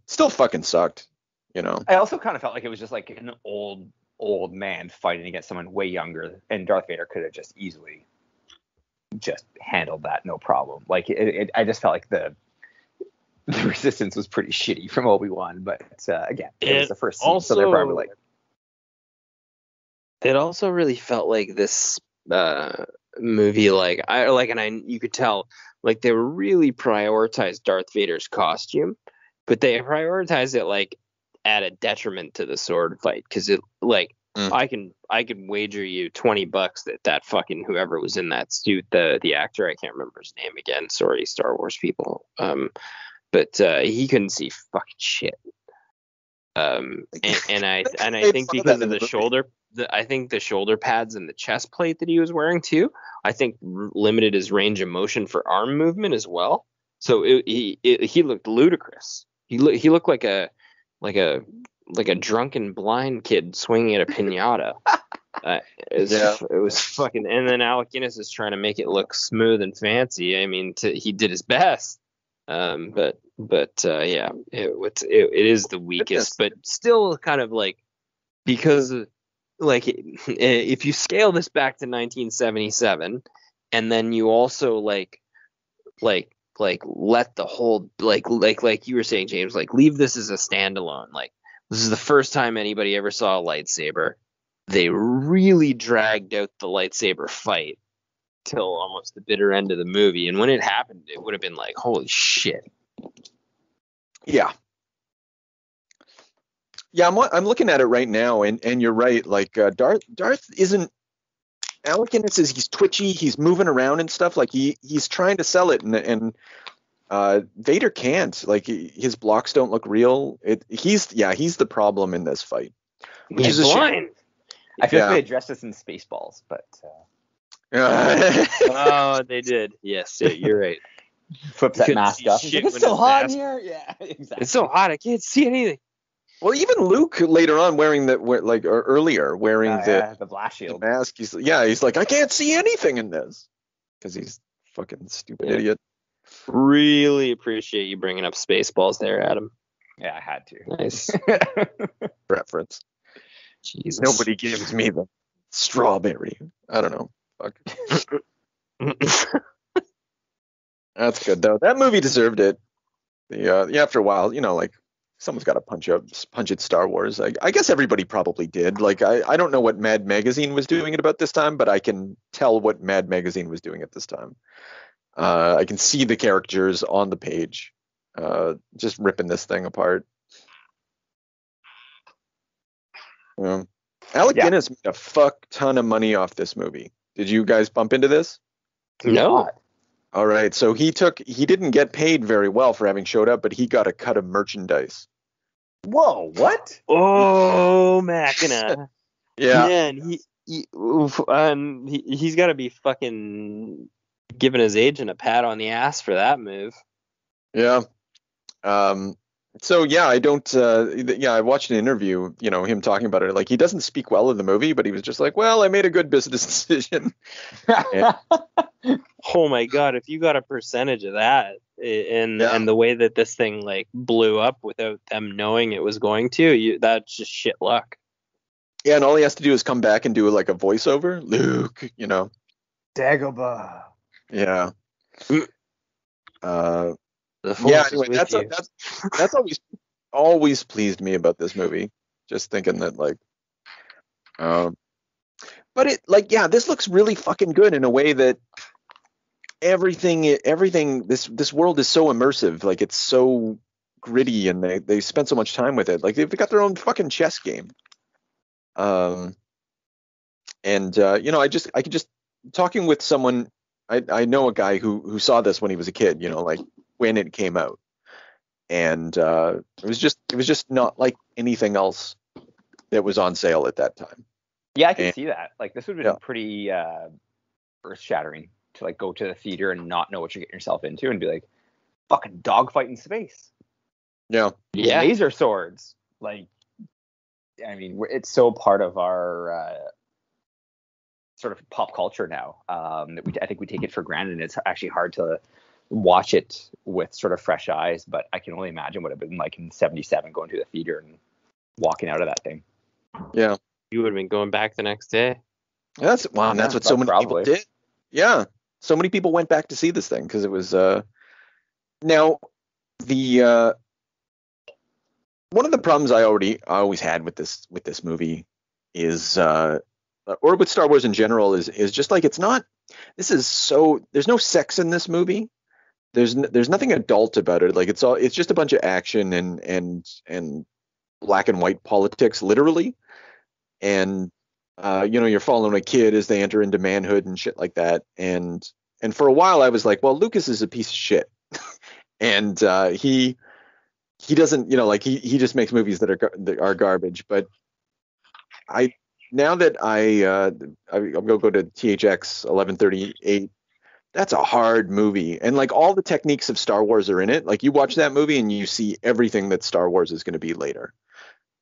C: still fucking sucked,
E: I also kind of felt like it was just like an old man fighting against someone way younger, and Darth Vader could have just easily just handled that, no problem. Like I just felt like the resistance was pretty shitty from Obi-Wan, but again, it was the first scene, so they're probably like.
D: It also really felt like this movie, you could tell, like they were really prioritized Darth Vader's costume, but they prioritized it like at a detriment to the sword fight, because it I can wager you $20 that fucking whoever was in that suit, the actor, I can't remember his name again, sorry Star Wars people, but he couldn't see fucking shit. And I think because of the shoulder, I think the shoulder pads and the chest plate that he was wearing too, I think limited his range of motion for arm movement as well. So he looked ludicrous. He looked like a drunken blind kid swinging at a piñata. It was fucking. And then Alec Guinness is trying to make it look smooth and fancy. I mean, he did his best. But it is the weakest, but still kind of like, because like if you scale this back to 1977, and then you also like let the whole like you were saying, James, like leave this as a standalone. Like this is the first time anybody ever saw a lightsaber. They really dragged out the lightsaber fight till almost the bitter end of the movie, and when it happened, it would have been like, holy shit.
C: Yeah, I'm looking at it right now, and you're right. Like Darth isn't. Alec Guinness he's twitchy, he's moving around and stuff. Like he's trying to sell it, and Vader can't. Like his blocks don't look real. He's the problem in this fight, which is a shame.
E: I feel like they addressed this in Spaceballs, but.
D: Oh, they did. Yes, you're right.
E: Flips that mask up. Like, it's so hot in here. Yeah, exactly.
D: It's so hot, I can't see anything.
C: Well, even Luke later on wearing the
E: blast shield,
C: the mask. He's like, I can't see anything in this, because he's fucking stupid idiot.
D: Really appreciate you bringing up Spaceballs there, Adam.
E: Yeah, I had to.
D: Nice
C: reference.
D: Jesus.
C: Nobody gives me the strawberry. I don't know. Fuck. That's good though. That movie deserved it. After a while, like someone's got to punch at Star Wars. I guess everybody probably did. Like I don't know what Mad Magazine was doing at about this time, but I can tell what Mad Magazine was doing at this time. I can see the characters on the page, just ripping this thing apart. Alec Guinness made a fuck ton of money off this movie. Did you guys bump into this?
D: No.
C: All right, so he didn't get paid very well for having showed up, but he got a cut of merchandise.
E: Whoa, what?
D: Oh, Machina.
C: Yeah.
D: Man, he's got to be fucking giving his agent a pat on the ass for that move.
C: Yeah. So yeah, I don't. I watched an interview, him talking about it. Like he doesn't speak well of the movie, but he was just like, "Well, I made a good business decision."
D: Oh my god, if you got a percentage of that, and the way that this thing like blew up without them knowing it was going to, that's just shit luck.
C: Yeah, and all he has to do is come back and do like a voiceover, Luke,
E: Dagobah.
C: Yeah. Anyway, that's always pleased me about this movie. Just thinking that but it this looks really fucking good in a way that everything this world is so immersive. Like it's so gritty, and they spent so much time with it. Like they've got their own fucking chess game. I could just talking with someone. I know a guy who saw this when he was a kid. When it came out, and it was just not like anything else that was on sale at that time.
E: Yeah, I can see that. Like this would have been pretty earth-shattering to like go to the theater and not know what you're getting yourself into, and be like, fucking dogfight in space.
C: Yeah.
E: Laser swords. Like I mean, it's so part of our sort of pop culture now that I think we take it for granted. And it's actually hard to watch it with sort of fresh eyes. But I can only imagine what it would have been like in '77 going to the theater and walking out of that thing.
C: Yeah.
D: You would have been going back the next day.
C: That's what so many people did. Yeah. So many people went back to see this thing because it was now the one of the problems I always had with this movie is or with Star Wars in general is just like there's no sex in this movie. There's nothing adult about it. Like it's just a bunch of action and black and white politics, literally. And you're following a kid as they enter into manhood and shit like that. And for a while I was like, well, Lucas is a piece of shit. And he doesn't, he just makes movies that are garbage. But now that I'm gonna go to THX 1138, that's a hard movie, and like all the techniques of Star Wars are in it. Like you watch that movie and you see everything that Star Wars is going to be later.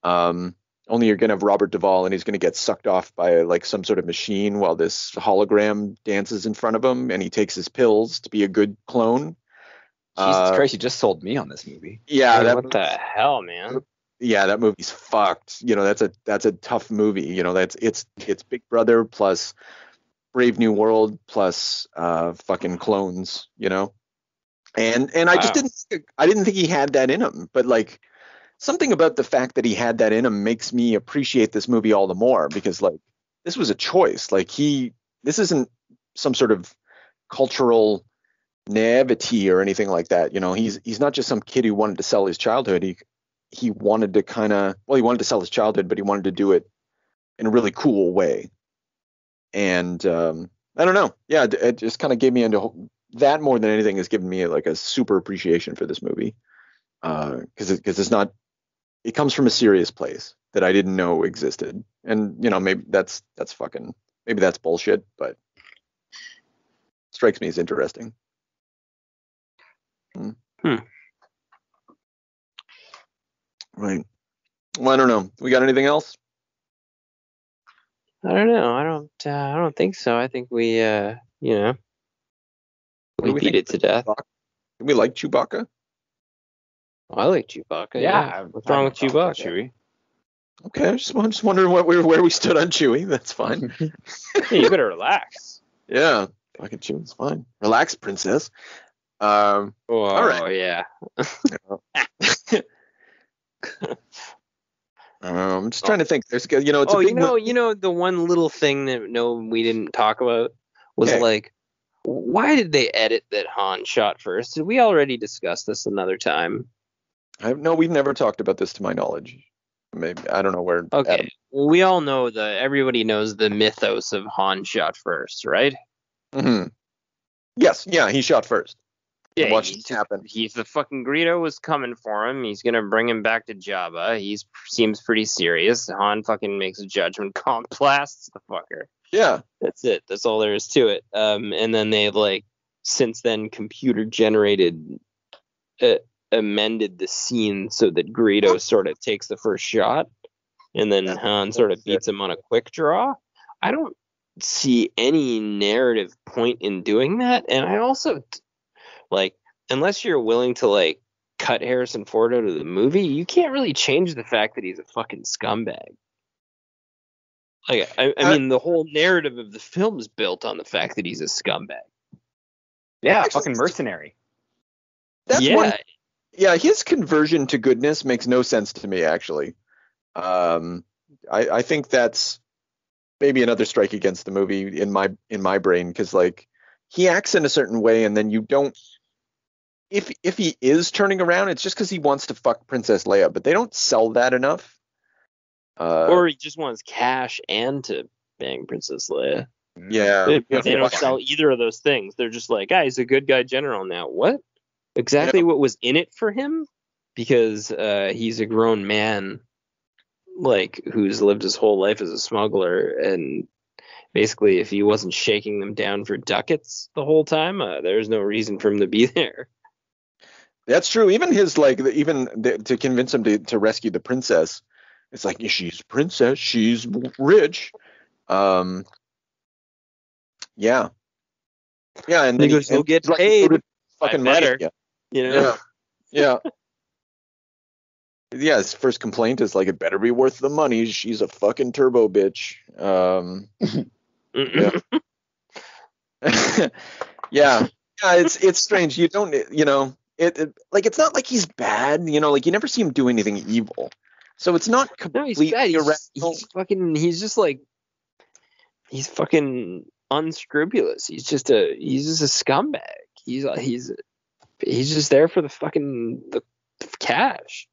C: Only you're going to have Robert Duvall and he's going to get sucked off by like some sort of machine while this hologram dances in front of him, and he takes his pills to be a good clone.
E: Jesus Christ, you just sold me on this movie.
C: Yeah,
D: what the hell, man?
C: Yeah, that movie's fucked. That's a tough movie. It's Big Brother plus Brave New World plus fucking clones. And I just didn't think he had that in him. But like something about the fact that he had that in him makes me appreciate this movie all the more, because like this was a choice. Like this isn't some sort of cultural naivety or anything like that. He's not just some kid who wanted to sell his childhood. He wanted to he wanted to sell his childhood, but he wanted to do it in a really cool way. And I don't know. Yeah, it just kind of gave me into that more than anything has given me like a super appreciation for this movie. Because it's not, it comes from a serious place that I didn't know existed. And, maybe that's bullshit, but strikes me as interesting. Right. Well, I don't know. We got anything else?
D: I don't know. I don't think so. I think we we beat it to death.
C: Do we like Chewbacca?
D: Oh, I like Chewbacca. Yeah. What's wrong with Chewbacca? Chewie?
C: Okay, I'm just wondering where we stood on Chewie. That's fine.
D: Hey, you better relax.
C: Yeah, fucking Chewie's fine. Relax, princess.
D: All
C: right.
D: Yeah.
C: I'm just trying to think. There's, it's a big.
D: The one little thing that we didn't talk about was like, why did they edit that Han shot first? Did we already discuss this another time?
C: No, we've never talked about this to my knowledge. Maybe I don't know where.
D: Okay,
C: Adam.
D: Well, we all know everybody knows the mythos of Han shot first, right?
C: Mm-hmm. Yes, yeah, he shot first.
D: Yeah,
C: watch it happen.
D: He's the fucking Greedo was coming for him. He's gonna bring him back to Jabba. He seems pretty serious. Han fucking makes a judgment call, blasts the fucker.
C: Yeah,
D: that's it. That's all there is to it. And then they've since then computer generated, amended the scene so that Greedo sort of takes the first shot, and then Han sort of beats him on a quick draw. I don't see any narrative point in doing that, and I also. Unless you're willing to cut Harrison Ford out of the movie, you can't really change the fact that he's a fucking scumbag. I mean, the whole narrative of the film is built on the fact that he's a scumbag.
E: Yeah, fucking mercenary.
C: Yeah, his conversion to goodness makes no sense to me, actually. I think that's maybe another strike against the movie in my brain, because he acts in a certain way, and then you don't. If he is turning around, it's just because he wants to fuck Princess Leia, but they don't sell that enough.
D: Or he just wants cash and to bang Princess Leia.
C: Yeah,
D: they don't sell either of those things. They're just he's a good guy general now. What exactly? What was in it for him? Because he's a grown man, who's lived his whole life as a smuggler, and basically, if he wasn't shaking them down for ducats the whole time, there's no reason for him to be there.
C: That's true. Even his to convince him to rescue the princess, It's like, she's a princess, she's rich. Yeah. Yeah, and then
D: he goes, "You'll get
C: like,
D: paid.
C: fucking
D: I better."
C: money. Yeah.
D: You know?
C: Yeah. Yeah, his first complaint is like, it better be worth the money. She's a fucking turbo bitch. Yeah. Yeah. Yeah, it's strange. You don't, it like, it's not like he's bad, like, you never see him do anything evil. So it's not
D: No, he's
C: completely
D: bad.
C: irrational.
D: He's just like, he's fucking unscrupulous. He's just a scumbag. He's just there for the cash.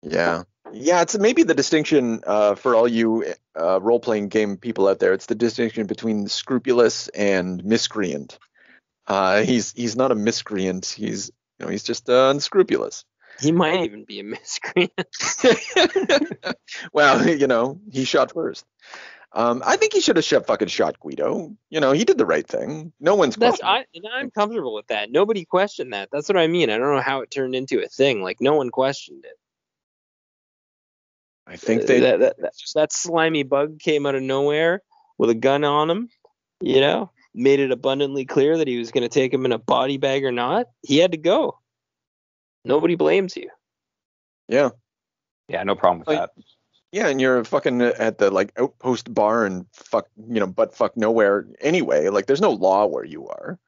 C: Yeah. Yeah, it's maybe the distinction for all you role-playing game people out there. It's the distinction between scrupulous and miscreant. He's not a miscreant. He's just unscrupulous.
D: He might even be a miscreant.
C: Well, he shot first. I think he should have fucking shot Guido. He did the right thing. No one's questioning.
D: I'm comfortable with that. Nobody questioned that. That's what I mean. I don't know how it turned into a thing. Like, no one questioned it.
C: I think
D: that slimy bug came out of nowhere with a gun on him, made it abundantly clear that he was going to take him in a body bag or not. He had to go. Nobody blames you.
C: Yeah.
E: Yeah, no problem with that.
C: Yeah, and you're fucking at the like outpost bar and butt fuck nowhere anyway. Like, there's no law where you are.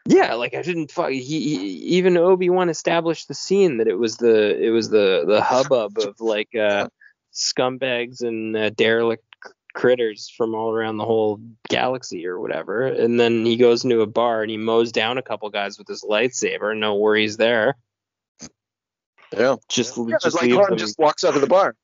D: Yeah, like, I didn't fuck. Even Obi-Wan established the scene that it was the hubbub of like scumbags and derelict critters from all around the whole galaxy or whatever. And then he goes into a bar and he mows down a couple guys with his lightsaber. No worries there.
C: Yeah,
D: just
C: like Han just walks out of the bar.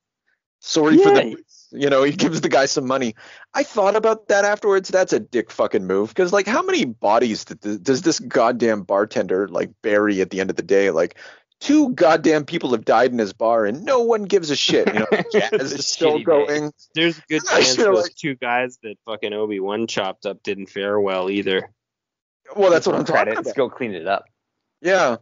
C: Sorry for the, he gives the guy some money. I thought about that afterwards. That's a dick fucking move. Because, like, how many bodies does this goddamn bartender, like, bury at the end of the day? Like, 2 goddamn people have died in his bar and no one gives a shit. Jazz is still going.
D: There's a good chance those 2 guys that fucking Obi-Wan chopped up didn't fare well either.
C: Well, that's what I'm talking about.
E: Let's go clean it up.
C: Yeah.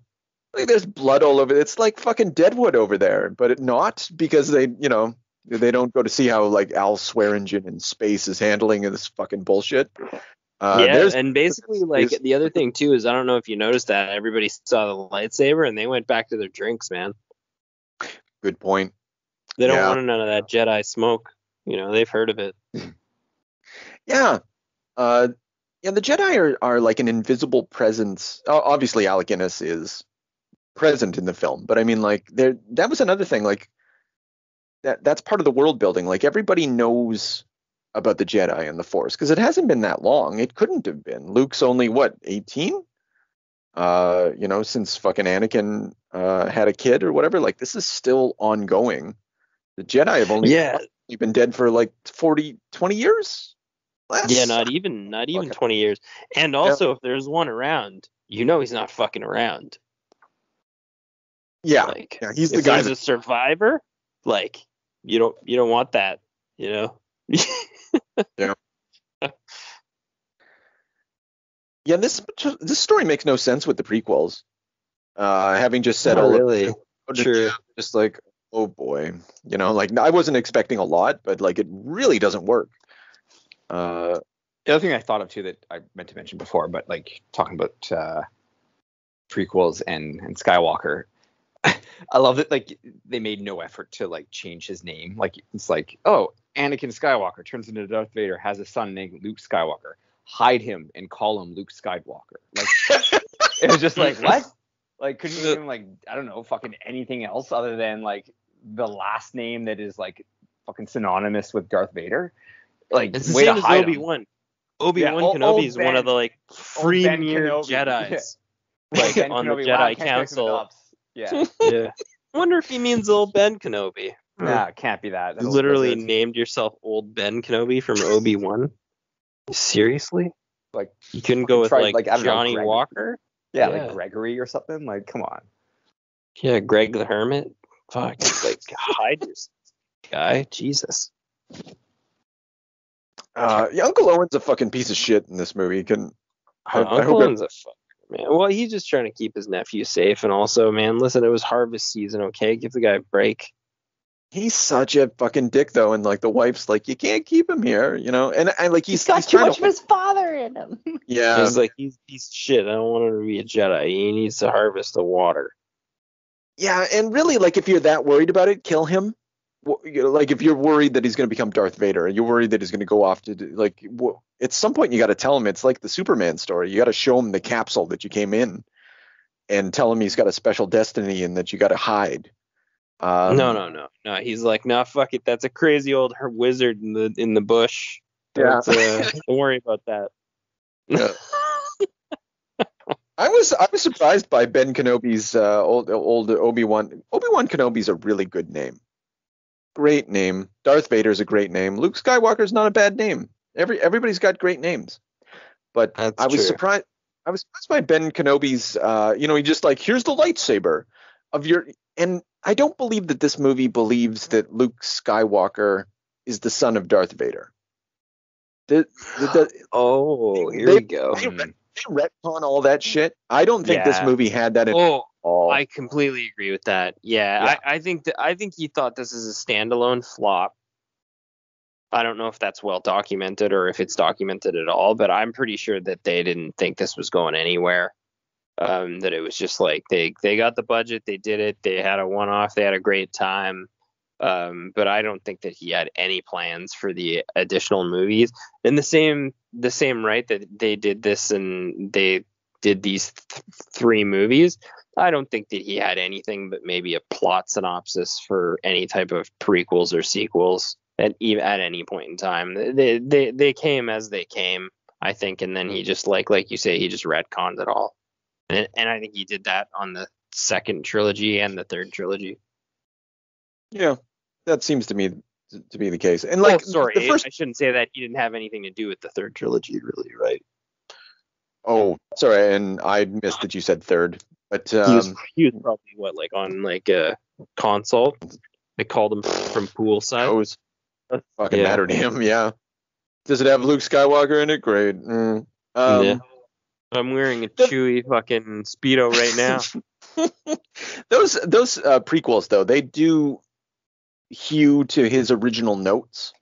C: Like, there's blood all over. It's like fucking Deadwood over there, but not because they don't go to see how, like, Al Swearingen in space is handling this fucking bullshit.
D: And basically, like, the other thing too is, I don't know if you noticed that everybody saw the lightsaber and they went back to their drinks, man.
C: Good point.
D: They don't want none of that Jedi smoke. They've heard of it.
C: Yeah. The Jedi are like an invisible presence. Obviously, Alec Guinness is present in the film, but I mean, like, that was another thing. Like, that's part of the world building. Like, everybody knows about the Jedi and the Force because it hasn't been that long. It couldn't have been. Luke's only 18? Since fucking Anakin had a kid or whatever. Like, this is still ongoing. The Jedi have only been dead for like 20 years. Less?
D: Yeah, not even 20 years. And also, if there's one around, he's not fucking around.
C: Yeah, he's the guy.
D: If he's a survivor, like, you don't want that, Yeah.
C: Yeah, this story makes no sense with the prequels. Having just said
D: Sure.
C: Just like, oh boy, like, I wasn't expecting a lot, but like, it really doesn't work.
E: The other thing I thought of too that I meant to mention before, but like talking about prequels and Skywalker, I love that, like, they made no effort to, like, change his name. Like, it's like, oh, Anakin Skywalker turns into Darth Vader, has a son named Luke Skywalker. Hide him and call him Luke Skywalker. Like, it was just like, what? Like, couldn't you even, like, I don't know, fucking anything else other than, like, the last name that is, like, fucking synonymous with Darth Vader? Like,
D: it's the
E: way
D: same
E: to
D: as
E: hide
D: Obi-Wan.
E: him.
D: Obi-Wan Kenobi is one of the, like, premier
E: Kenobi.
D: Jedis.
E: Yeah.
D: Like, on the Jedi Council.
E: Yeah.
D: I wonder if he means old Ben Kenobi.
E: Nah, it can't be that.
D: You literally named yourself Old Ben Kenobi from Obi-Wan? Seriously?
E: Like,
D: you couldn't go with like Johnny Walker?
E: Yeah, like Gregory or something. Like, come on.
D: Yeah, Greg the Hermit. Fuck, like, hide this guy. Jesus.
C: Uncle Owen's a fucking piece of shit in this movie.
D: Uncle Owen's a fuck. Man, well, he's just trying to keep his nephew safe, and also, man, listen, it was harvest season, okay? Give the guy a break.
C: he's such a fucking dick though, and like the wife's like, you can't keep him here, and like
F: He's got too much of his father in him.
C: Yeah,
D: He's like, he's a piece of shit. I don't want him to be a Jedi. He needs to harvest the water.
C: yeah, and really, like, if you're that worried about it, kill him. Like, if you're worried that he's going to become Darth Vader, and you're worried that he's going to go off to like, at some point you got to tell him. It's like the Superman story. You got to show him the capsule that you came in, and tell him he's got a special destiny and that you got to hide.
D: No. He's like, nah, fuck it. That's a crazy old wizard in the bush. Don't worry about that.
C: Yeah. I was surprised by Ben Kenobi's old Obi-Wan. Obi-Wan Kenobi's a really good name. Great name. Darth Vader's a great name. Luke Skywalker's not a bad name. Everybody's got great names. But I was surprised. I was surprised by Ben Kenobi's. He just like, here's the lightsaber of your. And I don't believe that this movie believes that Luke Skywalker is the son of Darth Vader.
D: Here we go.
C: They retcon all that shit. I don't think this movie had that in all.
D: I completely agree with that. Yeah. I think he thought this is a standalone flop. I don't know if that's well documented or if it's documented at all, but I'm pretty sure that they didn't think this was going anywhere. That it was just like they got the budget, they did it, they had a one-off, they had a great time. But I don't think that he had any plans for the additional movies. And the same right that they did this and they did these 3 movies. I don't think that he had anything but maybe a plot synopsis for any type of prequels or sequels at any point in time. They came as they came, I think, and then he just like you say, he just retconned it all. And I think he did that on the second trilogy and the third trilogy.
C: Yeah, that seems to me to be the case. And
D: I shouldn't say that. He didn't have anything to do with the third trilogy, really, right?
C: Oh, sorry, and I missed that you said third. But
D: he was probably on a console. They called him from poolside.
C: Those fucking matter to him. Yeah. Does it have Luke Skywalker in it? Great.
D: Yeah. I'm wearing a Chewie fucking Speedo right now.
C: Those prequels, though, they do hew to his original notes,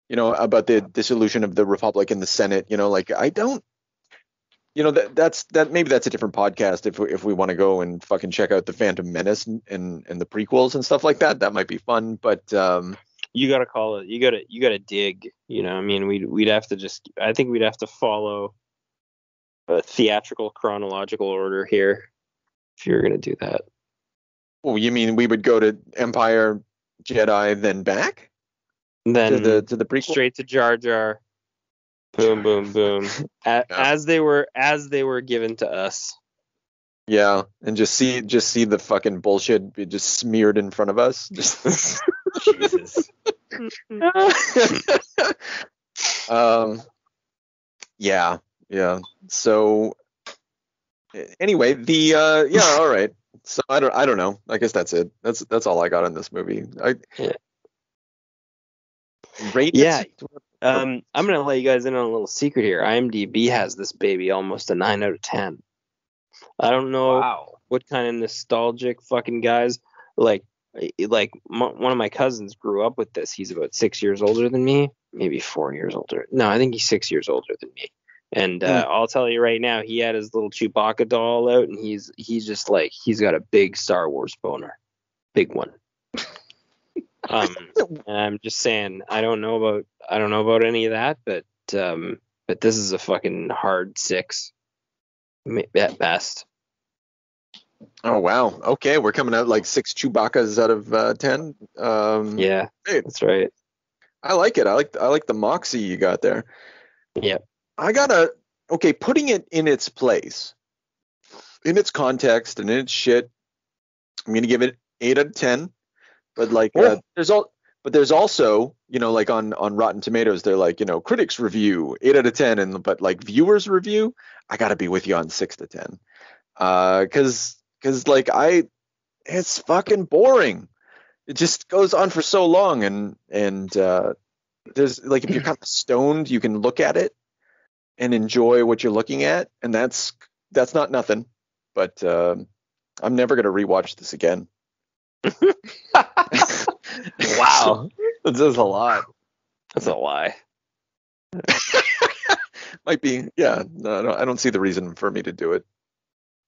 C: about the dissolution of the Republic and the Senate. I don't, maybe that's a different podcast if we want to go and fucking check out the Phantom Menace and the prequels and stuff like that. That might be fun, but
D: you gotta call it. You gotta dig. We'd have to I think we'd have to follow a theatrical chronological order here if you're gonna do that.
C: Well, you mean we would go to Empire, Jedi, then back?
D: Then
C: to the prequel?
D: Straight to Jar Jar. Boom, boom, boom. As they were given to us.
C: Yeah, and just see the fucking bullshit be just smeared in front of us. Jesus. Yeah. So anyway, all right. So I don't know. I guess that's it. That's all I got on this movie.
D: I'm gonna let you guys in on a little secret here. IMDb has this baby almost a 9 out of 10. I don't know what kind of nostalgic fucking guys one of my cousins grew up with this. He's about 6 years older than me, maybe 4 years older. No, I think he's 6 years older than me. And I'll tell you right now, he had his little Chewbacca doll out, and he's just like, he's got a big Star Wars boner, big one. And I'm just saying, I don't know about any of that, but this is a fucking hard 6 at best.
C: Oh wow. Okay, we're coming out like 6 Chewbaccas out of 10.
D: Yeah, hey, that's right.
C: I like it. I like the moxie you got there.
D: Yeah.
C: Putting it in its place, in its context and in its shit, I'm gonna give it 8 out of 10. But there's also, like on Rotten Tomatoes, they're like, critics review 8 out of 10, but like viewers review, I gotta be with you on 6 to 10. Because it's fucking boring. It just goes on for so long, and there's like, if you're kind of stoned, you can look at it and enjoy what you're looking at, and that's not nothing. But I'm never gonna rewatch this again.
E: Wow, this is a lot.
D: That's a lie.
C: Might be. Yeah. No, I don't see the reason for me to do it.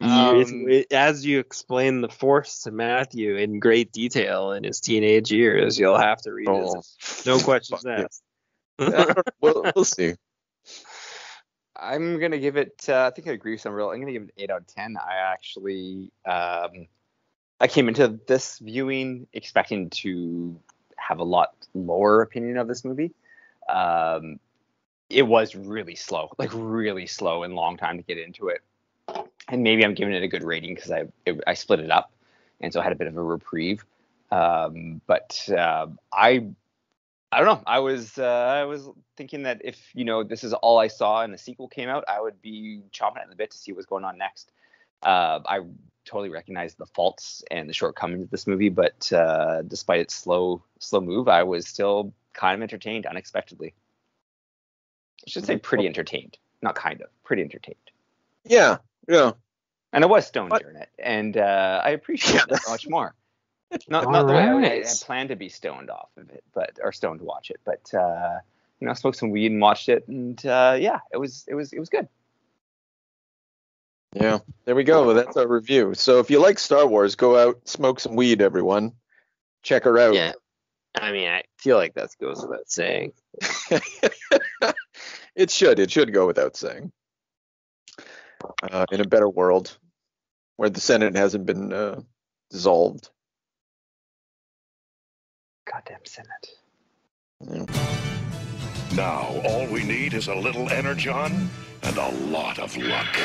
D: As you explain the Force to Matthew in great detail in his teenage years, you'll have to revisit. No questions asked.
C: Yeah, we'll see.
E: I'm gonna give it. I think I agree with some real. I'm gonna give it 8 out of 10. I actually, I came into this viewing expecting to have a lot lower opinion of this movie. It was really slow and long time to get into it. And maybe I'm giving it a good rating because I split it up, and so I had a bit of a reprieve. But I don't know. I was thinking that if this is all I saw and the sequel came out, I would be chomping at the bit to see what's going on next. I totally recognize the faults and the shortcomings of this movie, but despite its slow move, I was still kind of entertained unexpectedly. I should say pretty entertained, not kind of, pretty entertained.
C: Yeah.
E: And I was stoned during it, and I appreciate that much more. Not the way I planned to be stoned off of it, or stoned to watch it, but I smoked some weed and watched it, and it was good.
C: Yeah, there we go. That's our review. So if you like Star Wars, go out, smoke some weed, everyone. Check her out.
D: Yeah. I mean, I feel like that goes without saying.
C: It should go without saying. In a better world where the Senate hasn't been dissolved.
E: Goddamn Senate.
C: Yeah.
G: Now, all we need is a little energon and a lot of luck.